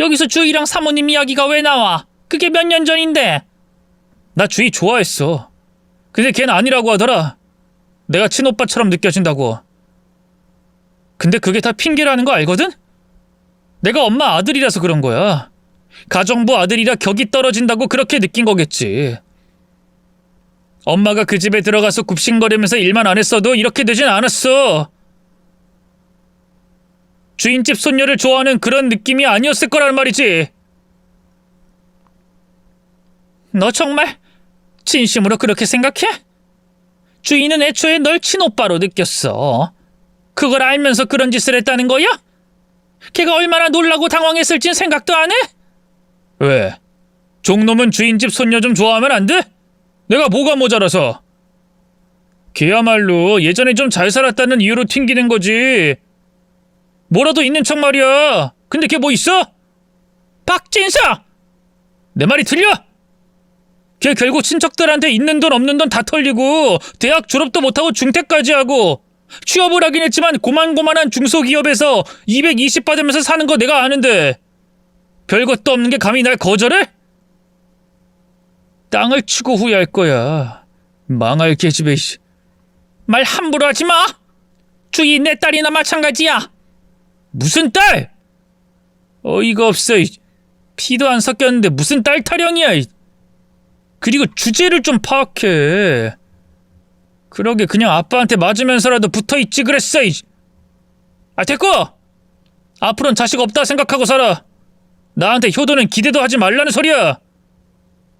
여기서 주희랑 사모님 이야기가 왜 나와? 그게 몇 년 전인데. 나 주희 좋아했어. 근데 걔는 아니라고 하더라. 내가 친오빠처럼 느껴진다고. 근데 그게 다 핑계라는 거 알거든? 내가 엄마 아들이라서 그런 거야. 가정부 아들이라 격이 떨어진다고 그렇게 느낀 거겠지. 엄마가 그 집에 들어가서 굽신거리면서 일만 안 했어도 이렇게 되진 않았어. 주인집 손녀를 좋아하는 그런 느낌이 아니었을 거란 말이지. 너 정말 진심으로 그렇게 생각해? 주인은 애초에 널 친오빠로 느꼈어. 그걸 알면서 그런 짓을 했다는 거야? 걔가 얼마나 놀라고 당황했을진 생각도 안 해? 왜? 종놈은 주인집 손녀 좀 좋아하면 안 돼? 내가 뭐가 모자라서? 걔야말로 예전에 좀 잘 살았다는 이유로 튕기는 거지. 뭐라도 있는 척 말이야. 근데 걔 뭐 있어? 박진서! 내 말이 틀려? 걔 결국 친척들한테 있는 돈 없는 돈 다 털리고 대학 졸업도 못하고 중퇴까지 하고 취업을 하긴 했지만 고만고만한 중소기업에서 220 받으면서 사는 거 내가 아는데 별것도 없는 게 감히 날 거절해? 땅을 치고 후회할 거야. 망할 계집애. 말 함부로 하지 마. 주희 내 딸이나 마찬가지야. 무슨 딸? 어이가 없어. 피도 안 섞였는데 무슨 딸 타령이야. 그리고 주제를 좀 파악해. 그러게 그냥 아빠한테 맞으면서라도 붙어있지 그랬어. 됐고! 앞으로는 자식 없다 생각하고 살아. 나한테 효도는 기대도 하지 말라는 소리야.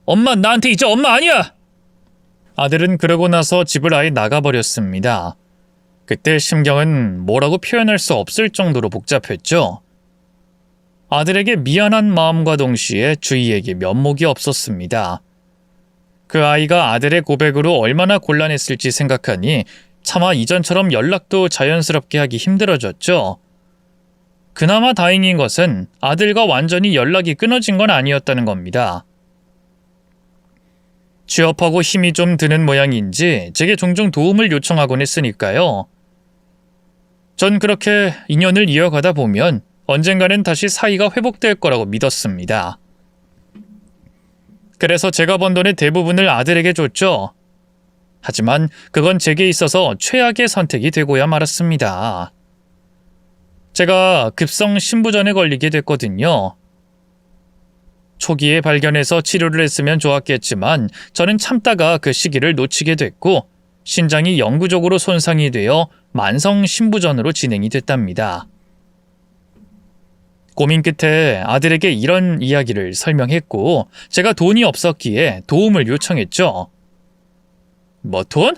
엄마 나한테 이제 엄마 아니야. 아들은 그러고 나서 집을 아예 나가버렸습니다. 그때 심경은 뭐라고 표현할 수 없을 정도로 복잡했죠. 아들에게 미안한 마음과 동시에 주희에게 면목이 없었습니다. 그 아이가 아들의 고백으로 얼마나 곤란했을지 생각하니 차마 이전처럼 연락도 자연스럽게 하기 힘들어졌죠. 그나마 다행인 것은 아들과 완전히 연락이 끊어진 건 아니었다는 겁니다. 취업하고 힘이 좀 드는 모양인지 제게 종종 도움을 요청하곤 했으니까요. 전 그렇게 인연을 이어가다 보면 언젠가는 다시 사이가 회복될 거라고 믿었습니다. 그래서 제가 번 돈의 대부분을 아들에게 줬죠. 하지만 그건 제게 있어서 최악의 선택이 되고야 말았습니다. 제가 급성 신부전에 걸리게 됐거든요. 초기에 발견해서 치료를 했으면 좋았겠지만 저는 참다가 그 시기를 놓치게 됐고 신장이 영구적으로 손상이 되어 만성 신부전으로 진행이 됐답니다. 고민 끝에 아들에게 이런 이야기를 설명했고 제가 돈이 없었기에 도움을 요청했죠. 뭐 돈?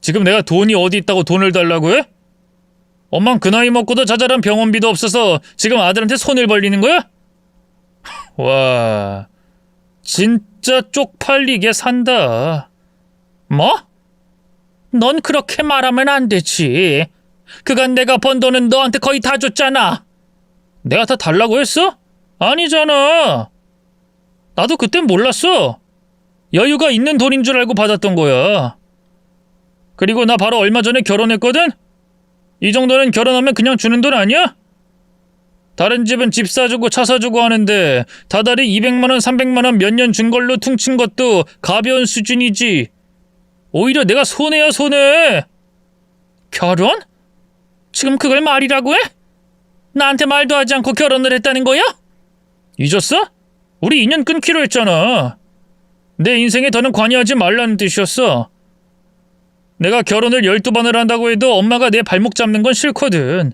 지금 내가 돈이 어디 있다고 돈을 달라고 해? 엄만 그 나이 먹고도 자잘한 병원비도 없어서 지금 아들한테 손을 벌리는 거야? 와, 진짜 쪽팔리게 산다. 뭐? 넌 그렇게 말하면 안 되지. 그간 내가 번 돈은 너한테 거의 다 줬잖아. 내가 다 달라고 했어? 아니잖아. 나도 그땐 몰랐어. 여유가 있는 돈인 줄 알고 받았던 거야. 그리고 나 바로 얼마 전에 결혼했거든? 이 정도는 결혼하면 그냥 주는 돈 아니야? 다른 집은 집 사주고 차 사주고 하는데 다달이 200만원 300만원 몇 년 준 걸로 퉁친 것도 가벼운 수준이지. 오히려 내가 손해야 손해. 결혼? 지금 그걸 말이라고 해? 나한테 말도 하지 않고 결혼을 했다는 거야? 잊었어? 우리 인연 끊기로 했잖아. 내 인생에 더는 관여하지 말라는 뜻이었어. 내가 결혼을 12번을 한다고 해도 엄마가 내 발목 잡는 건 싫거든.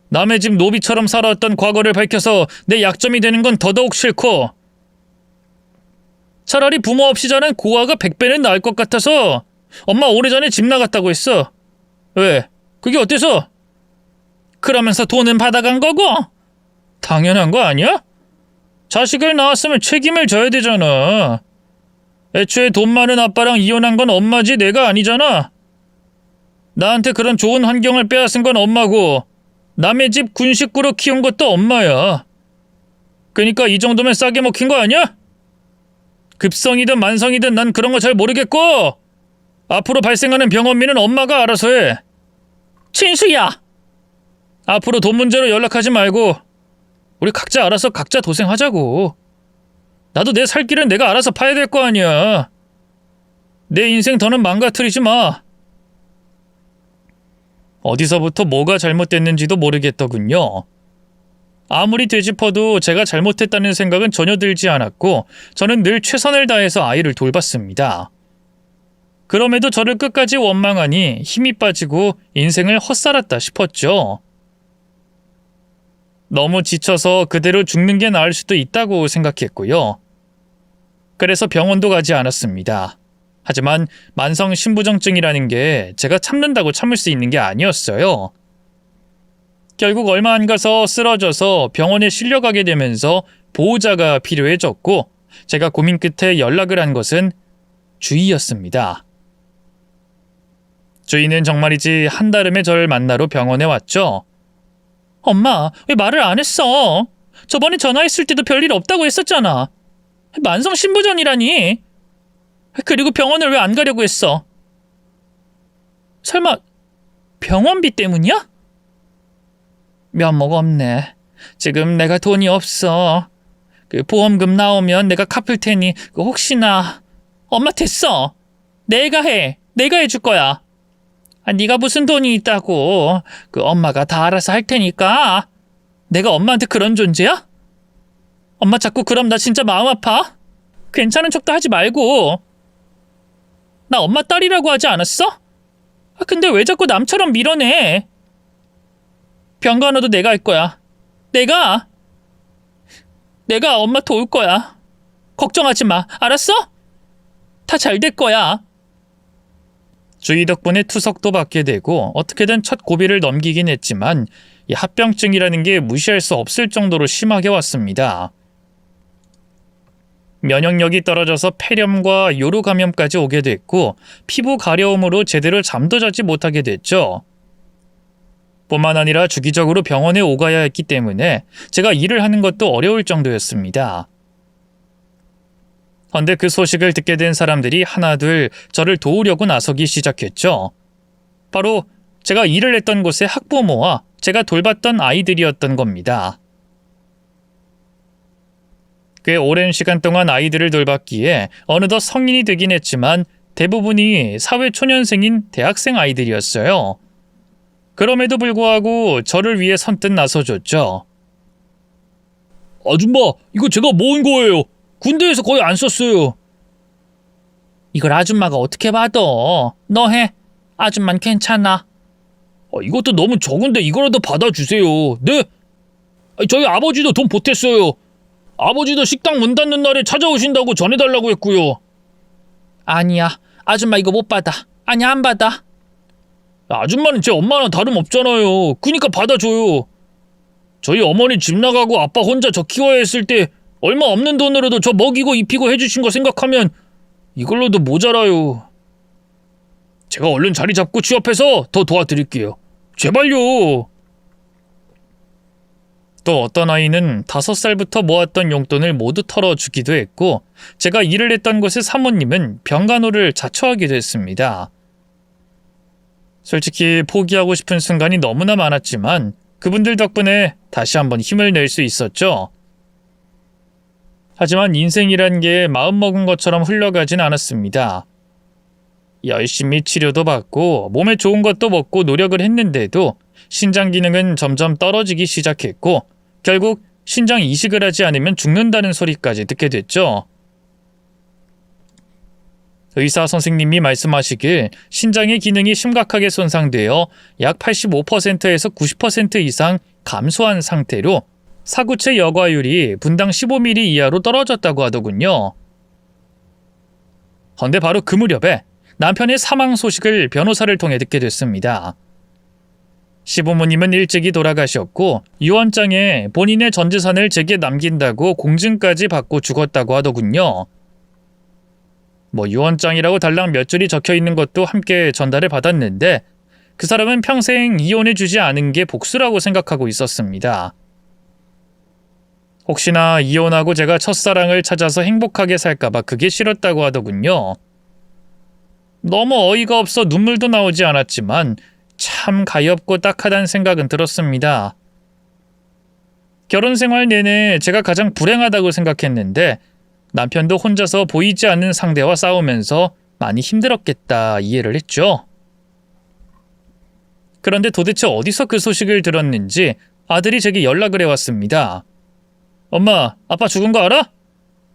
남의 집 노비처럼 살아왔던 과거를 밝혀서 내 약점이 되는 건 더더욱 싫고, 차라리 부모 없이 자란 고아가 100배는 나을 것 같아서 엄마 오래전에 집 나갔다고 했어. 왜? 그게 어때서? 그러면서 돈은 받아간 거고? 당연한 거 아니야? 자식을 낳았으면 책임을 져야 되잖아. 애초에 돈 많은 아빠랑 이혼한 건 엄마지 내가 아니잖아. 나한테 그런 좋은 환경을 빼앗은 건 엄마고, 남의 집 군식구로 키운 것도 엄마야. 그러니까 이 정도면 싸게 먹힌 거 아니야? 급성이든 만성이든 난 그런 거 잘 모르겠고, 앞으로 발생하는 병원비는 엄마가 알아서 해. 진수야! 앞으로 돈 문제로 연락하지 말고 우리 각자 알아서 각자 도생하자고. 나도 내 살 길은 내가 알아서 파야 될 거 아니야. 내 인생 더는 망가뜨리지 마. 어디서부터 뭐가 잘못됐는지도 모르겠더군요. 아무리 되짚어도 제가 잘못했다는 생각은 전혀 들지 않았고, 저는 늘 최선을 다해서 아이를 돌봤습니다. 그럼에도 저를 끝까지 원망하니 힘이 빠지고 인생을 헛살았다 싶었죠. 너무 지쳐서 그대로 죽는 게 나을 수도 있다고 생각했고요. 그래서 병원도 가지 않았습니다. 하지만 만성 신부정증이라는 게 제가 참는다고 참을 수 있는 게 아니었어요. 결국 얼마 안 가서 쓰러져서 병원에 실려가게 되면서 보호자가 필요해졌고, 제가 고민 끝에 연락을 한 것은 주희였습니다. 주희는 정말이지 한달음에 저를 만나러 병원에 왔죠. 엄마, 왜 말을 안 했어? 저번에 전화했을 때도 별일 없다고 했었잖아. 만성 신부전이라니. 그리고 병원을 왜 안 가려고 했어? 설마 병원비 때문이야? 면목 없네. 지금 내가 돈이 없어. 그 보험금 나오면 내가 갚을 테니 혹시나. 엄마 됐어. 내가 해. 내가 해줄 거야. 네가 무슨 돈이 있다고. 엄마가 다 알아서 할 테니까. 내가 엄마한테 그런 존재야? 엄마 자꾸 그럼 나 진짜 마음 아파. 괜찮은 척도 하지 말고. 나 엄마 딸이라고 하지 않았어? 근데 왜 자꾸 남처럼 밀어내? 병간호도 내가 할 거야. 내가 엄마 도울 거야. 걱정하지 마. 알았어? 다 잘 될 거야. 주희 덕분에 투석도 받게 되고 어떻게든 첫 고비를 넘기긴 했지만 이 합병증이라는 게 무시할 수 없을 정도로 심하게 왔습니다. 면역력이 떨어져서 폐렴과 요로 감염까지 오게 됐고, 피부 가려움으로 제대로 잠도 자지 못하게 됐죠. 뿐만 아니라 주기적으로 병원에 오가야 했기 때문에 제가 일을 하는 것도 어려울 정도였습니다. 그런데 그 소식을 듣게 된 사람들이 하나둘 저를 도우려고 나서기 시작했죠. 바로 제가 일을 했던 곳의 학부모와 제가 돌봤던 아이들이었던 겁니다. 꽤 오랜 시간 동안 아이들을 돌봤기에 어느덧 성인이 되긴 했지만 대부분이 사회초년생인 대학생 아이들이었어요. 그럼에도 불구하고 저를 위해 선뜻 나서줬죠. 아줌마, 이거 제가 모은 거예요. 군대에서 거의 안 썼어요. 이걸 아줌마가 어떻게 받아? 너 해. 아줌만 괜찮아. 이것도 너무 적은데 이거라도 받아주세요. 네? 저희 아버지도 돈 보탰어요. 아버지도 식당 문 닫는 날에 찾아오신다고 전해달라고 했고요. 아니야. 아줌마 이거 못 받아. 아니 안 받아. 아줌마는 제 엄마랑 다름없잖아요. 그니까 받아줘요. 저희 어머니 집 나가고 아빠 혼자 저 키워야 했을 때 얼마 없는 돈으로도 저 먹이고 입히고 해주신 거 생각하면 이걸로도 모자라요. 제가 얼른 자리 잡고 취업해서 더 도와드릴게요. 제발요. 또 어떤 아이는 5살부터 모았던 용돈을 모두 털어주기도 했고, 제가 일을 했던 곳의 사모님은 병간호를 자처하기도 했습니다. 솔직히 포기하고 싶은 순간이 너무나 많았지만 그분들 덕분에 다시 한번 힘을 낼 수 있었죠. 하지만 인생이란 게 마음먹은 것처럼 흘러가진 않았습니다. 열심히 치료도 받고 몸에 좋은 것도 먹고 노력을 했는데도 신장 기능은 점점 떨어지기 시작했고 결국 신장 이식을 하지 않으면 죽는다는 소리까지 듣게 됐죠. 의사 선생님이 말씀하시길 신장의 기능이 심각하게 손상되어 약 85%에서 90% 이상 감소한 상태로 사구체 여과율이 분당 15ml 이하로 떨어졌다고 하더군요. 헌데 바로 그 무렵에 남편의 사망 소식을 변호사를 통해 듣게 됐습니다. 시부모님은 일찍이 돌아가셨고 유언장에 본인의 전 재산을 제게 남긴다고 공증까지 받고 죽었다고 하더군요. 유언장이라고 달랑 몇 줄이 적혀있는 것도 함께 전달을 받았는데 그 사람은 평생 이혼해주지 않은 게 복수라고 생각하고 있었습니다. 혹시나 이혼하고 제가 첫사랑을 찾아서 행복하게 살까봐 그게 싫었다고 하더군요. 너무 어이가 없어 눈물도 나오지 않았지만 참 가엾고 딱하다는 생각은 들었습니다. 결혼 생활 내내 제가 가장 불행하다고 생각했는데 남편도 혼자서 보이지 않는 상대와 싸우면서 많이 힘들었겠다 이해를 했죠. 그런데 도대체 어디서 그 소식을 들었는지 아들이 제게 연락을 해왔습니다. 엄마, 아빠 죽은 거 알아?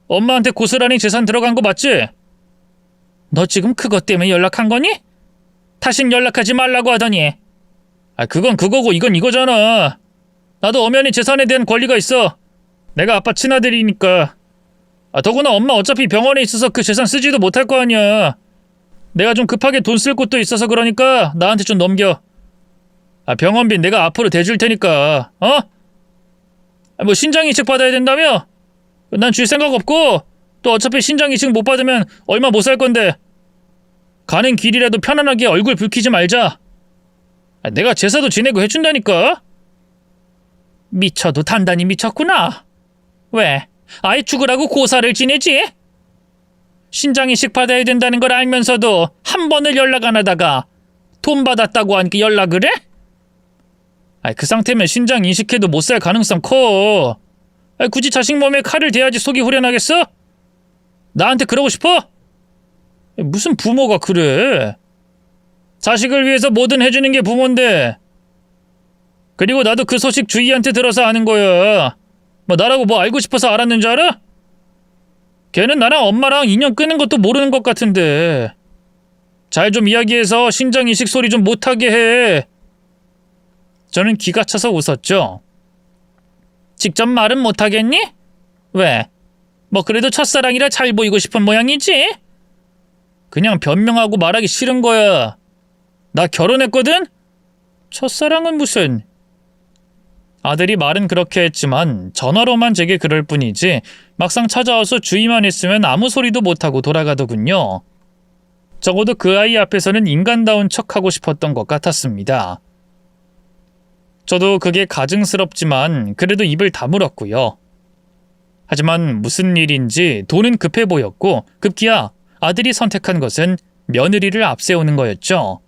엄마한테 고스란히 재산 들어간 거 맞지? 너 지금 그것 때문에 연락한 거니? 다신 연락하지 말라고 하더니. 그건 그거고 이건 이거잖아. 나도 엄연히 재산에 대한 권리가 있어. 내가 아빠 친아들이니까. 더구나 엄마 어차피 병원에 있어서 그 재산 쓰지도 못할 거 아니야. 내가 좀 급하게 돈 쓸 곳도 있어서 그러니까 나한테 좀 넘겨. 병원비 내가 앞으로 대줄 테니까. 신장 이식 받아야 된다며? 난 줄 생각 없고 또 어차피 신장 이식 못 받으면 얼마 못 살 건데. 가는 길이라도 편안하게 얼굴 붉히지 말자. 내가 제사도 지내고 해준다니까. 미쳐도 단단히 미쳤구나. 왜? 아이 죽으라고 고사를 지내지? 신장 이식 받아야 된다는 걸 알면서도 한 번을 연락 안 하다가 돈 받았다고 하니까 연락을 해? 그 상태면 신장 이식해도 못 살 가능성 커. 굳이 자식 몸에 칼을 대야지 속이 후련하겠어? 나한테 그러고 싶어? 무슨 부모가 그래? 자식을 위해서 뭐든 해주는 게 부모인데. 그리고 나도 그 소식 주희한테 들어서 아는 거야. 나라고 뭐 알고 싶어서 알았는 줄 알아? 걔는 나랑 엄마랑 인연 끊는 것도 모르는 것 같은데. 잘 좀 이야기해서 신장 이식 소리 좀 못하게 해. 저는 기가 차서 웃었죠. 직접 말은 못하겠니? 왜? 그래도 첫사랑이라 잘 보이고 싶은 모양이지? 그냥 변명하고 말하기 싫은 거야. 나 결혼했거든? 첫사랑은 무슨... 아들이 말은 그렇게 했지만 전화로만 제게 그럴 뿐이지 막상 찾아와서 주의만 했으면 아무 소리도 못하고 돌아가더군요. 적어도 그 아이 앞에서는 인간다운 척하고 싶었던 것 같았습니다. 저도 그게 가증스럽지만 그래도 입을 다물었고요. 하지만 무슨 일인지 돈은 급해 보였고 급기야 아들이 선택한 것은 며느리를 앞세우는 거였죠.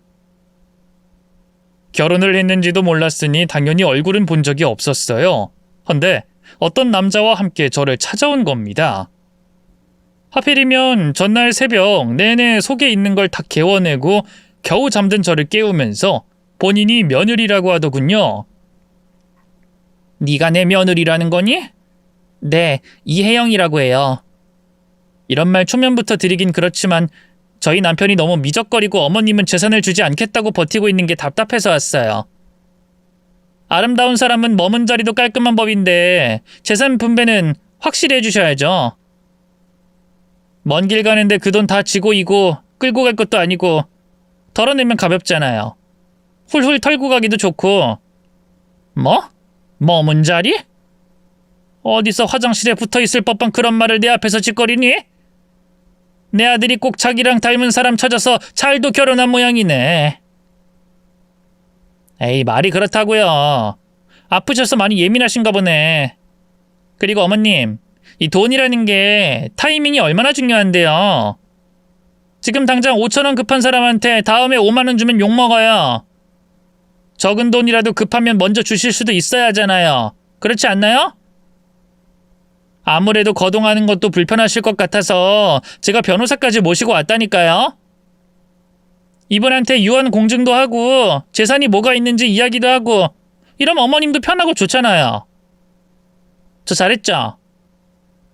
결혼을 했는지도 몰랐으니 당연히 얼굴은 본 적이 없었어요. 헌데 어떤 남자와 함께 저를 찾아온 겁니다. 하필이면 전날 새벽 내내 속에 있는 걸 다 개워내고 겨우 잠든 저를 깨우면서 본인이 며느리라고 하더군요. 네가 내 며느리라는 거니? 네, 이혜영이라고 해요. 이런 말 초면부터 드리긴 그렇지만 저희 남편이 너무 미적거리고 어머님은 재산을 주지 않겠다고 버티고 있는 게 답답해서 왔어요. 아름다운 사람은 머문 자리도 깔끔한 법인데 재산 분배는 확실히 해주셔야죠. 먼 길 가는데 그 돈 다 지고 이고 끌고 갈 것도 아니고 덜어내면 가볍잖아요. 훌훌 털고 가기도 좋고. 뭐? 머문 자리? 어디서 화장실에 붙어있을 법한 그런 말을 내 앞에서 짓거리니? 내 아들이 꼭 자기랑 닮은 사람 찾아서 잘도 결혼한 모양이네. 에이, 말이 그렇다고요. 아프셔서 많이 예민하신가 보네. 그리고 어머님, 이 돈이라는 게 타이밍이 얼마나 중요한데요. 지금 당장 5,000원 급한 사람한테 다음에 5만 원 주면 욕먹어요. 적은 돈이라도 급하면 먼저 주실 수도 있어야 하잖아요. 그렇지 않나요? 아무래도 거동하는 것도 불편하실 것 같아서 제가 변호사까지 모시고 왔다니까요. 이분한테 유언 공증도 하고 재산이 뭐가 있는지 이야기도 하고 이러면 어머님도 편하고 좋잖아요. 저 잘했죠?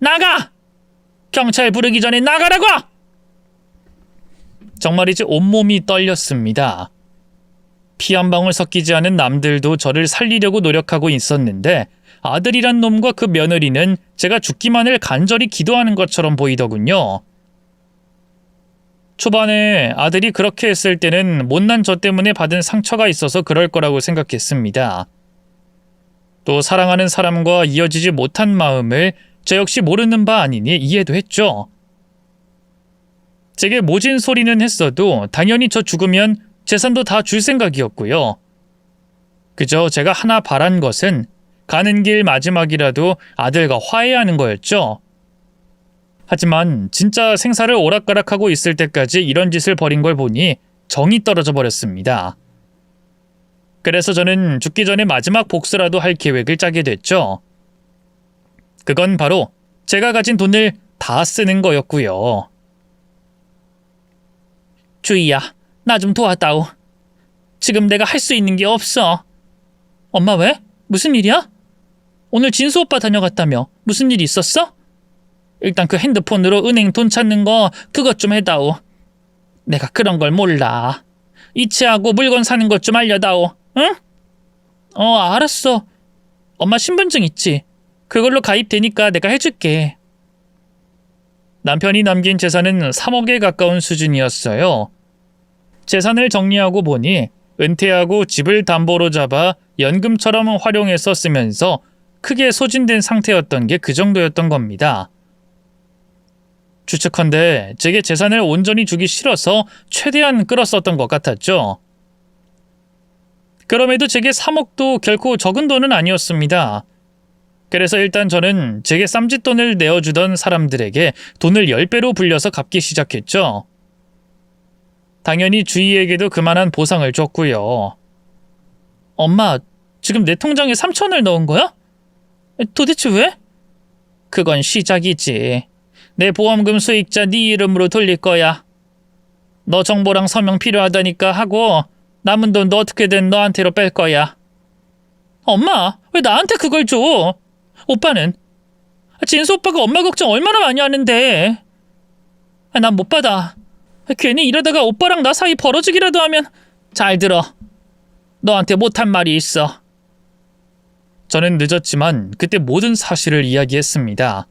나가! 경찰 부르기 전에 나가라고! 정말이지 온몸이 떨렸습니다. 피 한 방울 섞이지 않은 남들도 저를 살리려고 노력하고 있었는데 아들이란 놈과 그 며느리는 제가 죽기만을 간절히 기도하는 것처럼 보이더군요. 초반에 아들이 그렇게 했을 때는 못난 저 때문에 받은 상처가 있어서 그럴 거라고 생각했습니다. 또 사랑하는 사람과 이어지지 못한 마음을 저 역시 모르는 바 아니니 이해도 했죠. 제게 모진 소리는 했어도 당연히 저 죽으면 재산도 다 줄 생각이었고요. 그저 제가 하나 바란 것은 가는 길 마지막이라도 아들과 화해하는 거였죠. 하지만 진짜 생사를 오락가락하고 있을 때까지 이런 짓을 벌인 걸 보니 정이 떨어져 버렸습니다. 그래서 저는 죽기 전에 마지막 복수라도 할 계획을 짜게 됐죠. 그건 바로 제가 가진 돈을 다 쓰는 거였고요. 주희야, 나 좀 도와다오. 지금 내가 할 수 있는 게 없어. 엄마 왜? 무슨 일이야? 오늘 진수 오빠 다녀갔다며. 무슨 일 있었어? 일단 그 핸드폰으로 은행 돈 찾는 거 그것 좀 해다오. 내가 그런 걸 몰라. 이체하고 물건 사는 것 좀 알려다오. 응? 알았어. 엄마 신분증 있지? 그걸로 가입되니까 내가 해줄게. 남편이 남긴 재산은 3억에 가까운 수준이었어요. 재산을 정리하고 보니 은퇴하고 집을 담보로 잡아 연금처럼 활용해서 쓰면서 크게 소진된 상태였던 게 그 정도였던 겁니다. 추측컨대 제게 재산을 온전히 주기 싫어서 최대한 끌었었던 것 같았죠. 그럼에도 제게 3억도 결코 적은 돈은 아니었습니다. 그래서 일단 저는 제게 쌈짓돈을 내어주던 사람들에게 돈을 10배로 불려서 갚기 시작했죠. 당연히 주희에게도 그만한 보상을 줬고요. 엄마, 지금 내 통장에 3천을 넣은 거야? 도대체 왜? 그건 시작이지. 내 보험금 수익자 네 이름으로 돌릴 거야. 너 정보랑 서명 필요하다니까 하고 남은 돈도 어떻게든 너한테로 뺄 거야. 엄마, 왜 나한테 그걸 줘? 오빠는? 진수 오빠가 엄마 걱정 얼마나 많이 하는데. 난 못 받아. 괜히 이러다가 오빠랑 나 사이 벌어지기라도 하면. 잘 들어. 너한테 못한 말이 있어. 저는 늦었지만 그때 모든 사실을 이야기했습니다.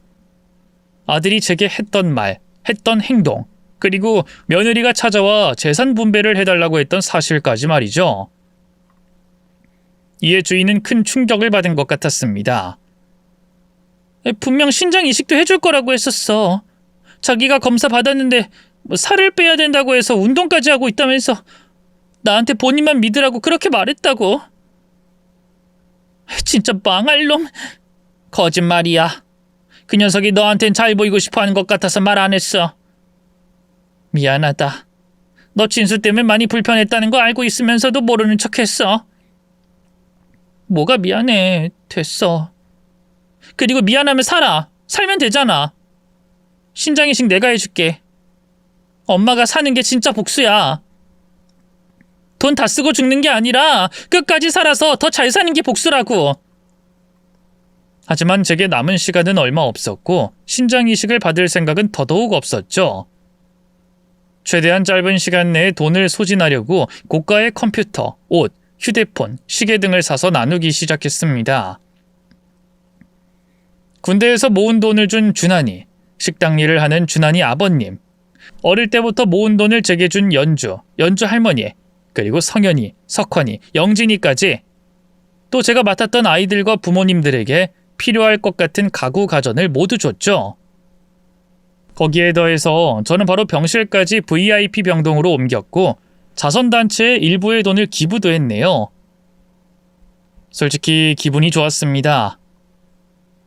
아들이 제게 했던 말, 했던 행동, 그리고 며느리가 찾아와 재산 분배를 해달라고 했던 사실까지 말이죠. 이에 주인은 큰 충격을 받은 것 같았습니다. 분명 신장 이식도 해줄 거라고 했었어. 자기가 검사 받았는데 살을 빼야 된다고 해서 운동까지 하고 있다면서 나한테 본인만 믿으라고 그렇게 말했다고. 진짜 망할 놈. 거짓말이야. 그 녀석이 너한텐 잘 보이고 싶어하는 것 같아서 말 안 했어. 미안하다. 너 진수 때문에 많이 불편했다는 거 알고 있으면서도 모르는 척했어. 뭐가 미안해. 됐어. 그리고 미안하면 살아. 살면 되잖아. 신장이식 내가 해줄게. 엄마가 사는 게 진짜 복수야. 돈 다 쓰고 죽는 게 아니라 끝까지 살아서 더 잘 사는 게 복수라고. 하지만 제게 남은 시간은 얼마 없었고 신장이식을 받을 생각은 더더욱 없었죠. 최대한 짧은 시간 내에 돈을 소진하려고 고가의 컴퓨터, 옷, 휴대폰, 시계 등을 사서 나누기 시작했습니다. 군대에서 모은 돈을 준 준환이, 식당 일을 하는 준환이 아버님, 어릴 때부터 모은 돈을 제게 준 연주 할머니, 그리고 성현이, 석환이, 영진이까지 또 제가 맡았던 아이들과 부모님들에게 필요할 것 같은 가구 가전을 모두 줬죠. 거기에 더해서 저는 바로 병실까지 VIP 병동으로 옮겼고 자선단체에 일부의 돈을 기부도 했네요. 솔직히 기분이 좋았습니다.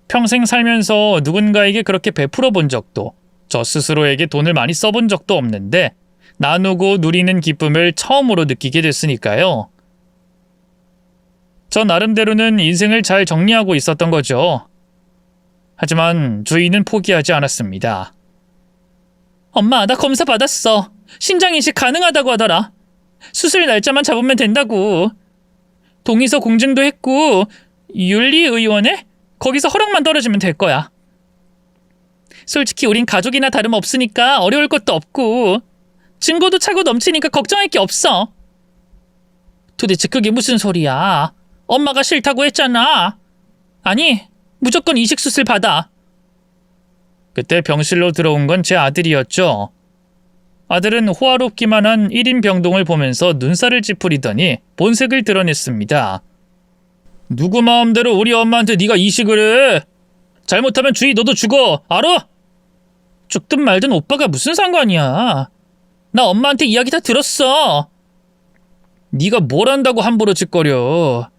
평생 살면서 누군가에게 그렇게 베풀어 본 적도, 저 스스로에게 돈을 많이 써본 적도 없는데 나누고 누리는 기쁨을 처음으로 느끼게 됐으니까요. 저 나름대로는 인생을 잘 정리하고 있었던 거죠. 하지만 주인은 포기하지 않았습니다. 엄마, 나 검사 받았어. 신장 이식 가능하다고 하더라. 수술 날짜만 잡으면 된다고. 동의서 공증도 했고 윤리의원에 거기서 허락만 떨어지면 될 거야. 솔직히 우린 가족이나 다름없으니까 어려울 것도 없고 증거도 차고 넘치니까 걱정할 게 없어. 도대체 그게 무슨 소리야? 엄마가 싫다고 했잖아. 아니, 무조건 이식수술 받아. 그때 병실로 들어온 건 제 아들이었죠. 아들은 호화롭기만 한 1인 병동을 보면서 눈살을 찌푸리더니 본색을 드러냈습니다. 누구 마음대로 우리 엄마한테 네가 이식을 해? 잘못하면 주희 너도 죽어, 알아? 죽든 말든 오빠가 무슨 상관이야. 나 엄마한테 이야기 다 들었어. 네가 뭘 안다고 함부로 짓거려.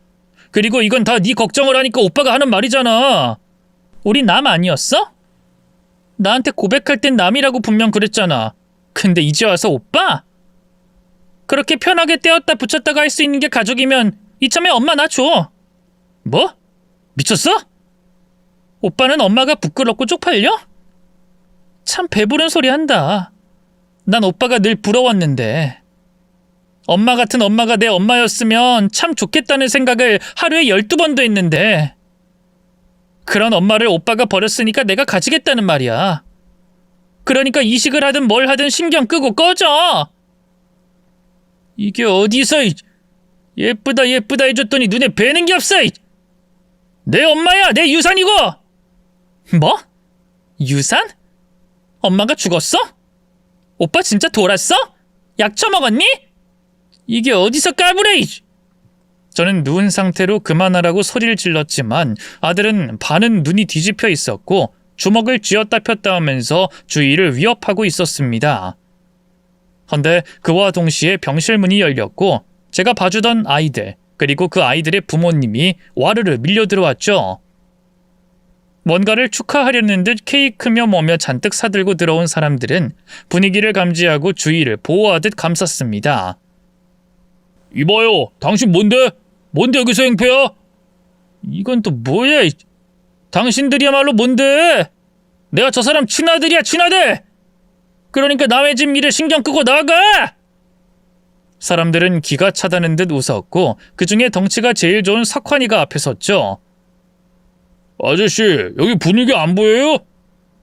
그리고 이건 다 네 걱정을 하니까 오빠가 하는 말이잖아. 우리 남 아니었어? 나한테 고백할 땐 남이라고 분명 그랬잖아. 근데 이제 와서 오빠? 그렇게 편하게 떼었다 붙였다가 할 수 있는 게 가족이면 이참에 엄마 나 줘. 뭐? 미쳤어? 오빠는 엄마가 부끄럽고 쪽팔려? 참 배부른 소리 한다. 난 오빠가 늘 부러웠는데. 엄마 같은 엄마가 내 엄마였으면 참 좋겠다는 생각을 하루에 12번도 했는데. 그런 엄마를 오빠가 버렸으니까 내가 가지겠다는 말이야. 그러니까 이식을 하든 뭘 하든 신경 끄고 꺼져. 이게 어디서 예쁘다 예쁘다 해줬더니 눈에 뵈는 게 없어. 내 엄마야, 내 유산이고. 뭐? 유산? 엄마가 죽었어? 오빠 진짜 돌았어? 약 처먹었니? 이게 어디서 까불해. 저는 누운 상태로 그만하라고 소리를 질렀지만 아들은 반은 눈이 뒤집혀 있었고 주먹을 쥐었다 폈다 하면서 주위를 위협하고 있었습니다. 헌데 그와 동시에 병실 문이 열렸고 제가 봐주던 아이들 그리고 그 아이들의 부모님이 와르르 밀려 들어왔죠. 뭔가를 축하하려는 듯 케이크며 뭐며 잔뜩 사들고 들어온 사람들은 분위기를 감지하고 주위를 보호하듯 감쌌습니다. 이봐요, 당신 뭔데? 뭔데 여기서 행패야? 이건 또 뭐야? 당신들이야말로 뭔데? 내가 저 사람 친아들이야, 친아들! 그러니까 남의 집 일에 신경 끄고 나가! 사람들은 기가 차다는 듯 웃었고 그 중에 덩치가 제일 좋은 석환이가 앞에 섰죠. 아저씨, 여기 분위기 안 보여요?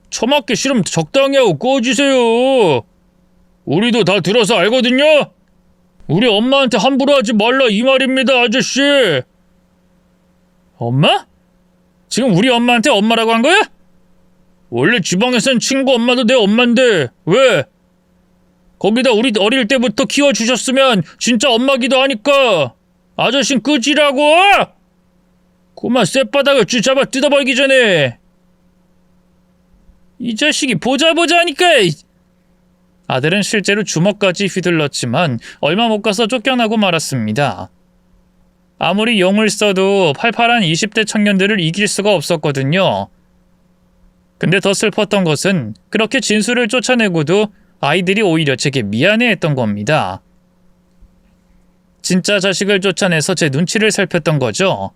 처맞기 싫으면 적당히 하고 꺼지세요. 우리도 다 들어서 알거든요? 우리 엄마한테 함부로 하지 말라 이 말입니다, 아저씨. 엄마? 지금 우리 엄마한테 엄마라고 한 거야? 원래 지방에선 친구 엄마도 내 엄마인데 왜? 거기다 우리 어릴 때부터 키워주셨으면 진짜 엄마기도 하니까 아저씨는 끄지라고! 그만 쌔바닥을 쥐잡아 뜯어버리기 전에. 이 자식이 보자 하니까. 아들은 실제로 주먹까지 휘둘렀지만 얼마 못 가서 쫓겨나고 말았습니다. 아무리 용을 써도 팔팔한 20대 청년들을 이길 수가 없었거든요. 근데 더 슬펐던 것은 그렇게 진수를 쫓아내고도 아이들이 오히려 제게 미안해했던 겁니다. 진짜 자식을 쫓아내서 제 눈치를 살폈던 거죠.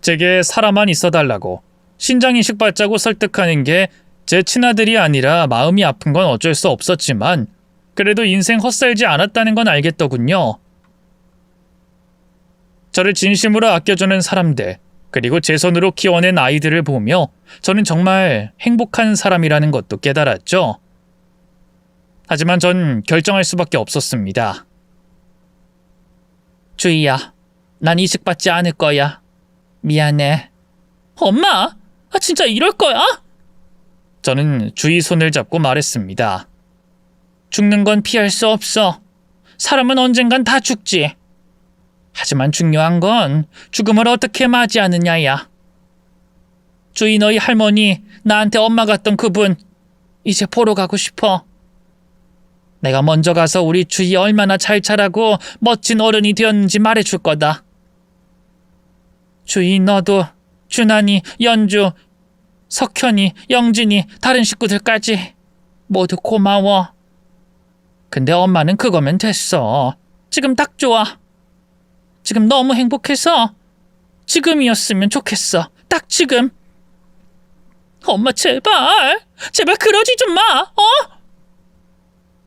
제게 살아만 있어달라고 신장이식 받자고 설득하는 게 제 친아들이 아니라 마음이 아픈 건 어쩔 수 없었지만 그래도 인생 헛살지 않았다는 건 알겠더군요. 저를 진심으로 아껴주는 사람들 그리고 제 손으로 키워낸 아이들을 보며 저는 정말 행복한 사람이라는 것도 깨달았죠. 하지만 전 결정할 수밖에 없었습니다. 주희야, 난 이식받지 않을 거야. 미안해. 엄마? 진짜 이럴 거야? 저는 주희 손을 잡고 말했습니다. 죽는 건 피할 수 없어. 사람은 언젠간 다 죽지. 하지만 중요한 건 죽음을 어떻게 맞이하느냐야. 주희 너희 할머니, 나한테 엄마 같던 그분 이제 보러 가고 싶어. 내가 먼저 가서 우리 주희 얼마나 잘 자라고 멋진 어른이 되었는지 말해줄 거다. 주희 너도, 준환이, 연주, 석현이, 영진이, 다른 식구들까지 모두 고마워. 근데 엄마는 그거면 됐어. 지금 딱 좋아. 지금 너무 행복해서 지금이었으면 좋겠어. 딱 지금. 엄마 제발 그러지 좀 마.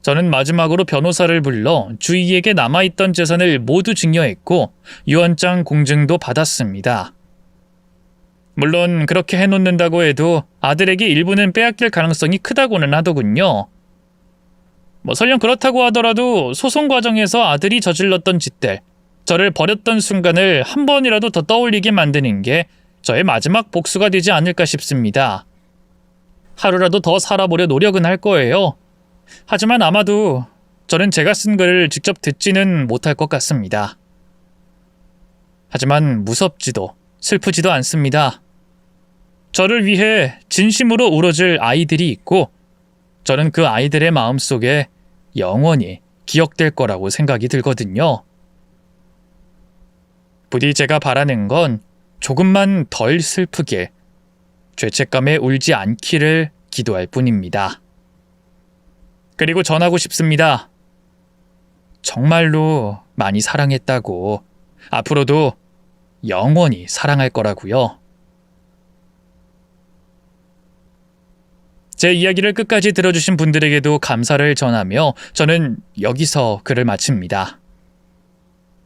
저는 마지막으로 변호사를 불러 주희에게 남아있던 재산을 모두 증여했고 유언장 공증도 받았습니다. 물론 그렇게 해놓는다고 해도 아들에게 일부는 빼앗길 가능성이 크다고는 하더군요. 설령 그렇다고 하더라도 소송 과정에서 아들이 저질렀던 짓들, 저를 버렸던 순간을 한 번이라도 더 떠올리게 만드는 게 저의 마지막 복수가 되지 않을까 싶습니다. 하루라도 더 살아보려 노력은 할 거예요. 하지만 아마도 저는 제가 쓴 글을 직접 듣지는 못할 것 같습니다. 하지만 무섭지도 슬프지도 않습니다. 저를 위해 진심으로 울어줄 아이들이 있고 저는 그 아이들의 마음속에 영원히 기억될 거라고 생각이 들거든요. 부디 제가 바라는 건 조금만 덜 슬프길, 죄책감에 울지 않기를 기도할 뿐입니다. 그리고 전하고 싶습니다. 정말로 많이 사랑했다고, 앞으로도 영원히 사랑할 거라고요. 제 이야기를 끝까지 들어주신 분들에게도 감사를 전하며 저는 여기서 글을 마칩니다.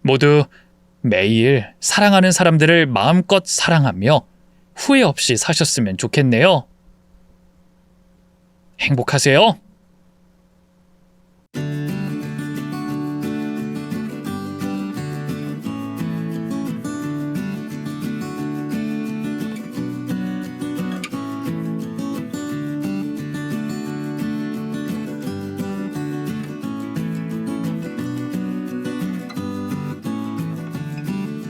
모두 매일 사랑하는 사람들을 마음껏 사랑하며 후회 없이 사셨으면 좋겠네요. 행복하세요.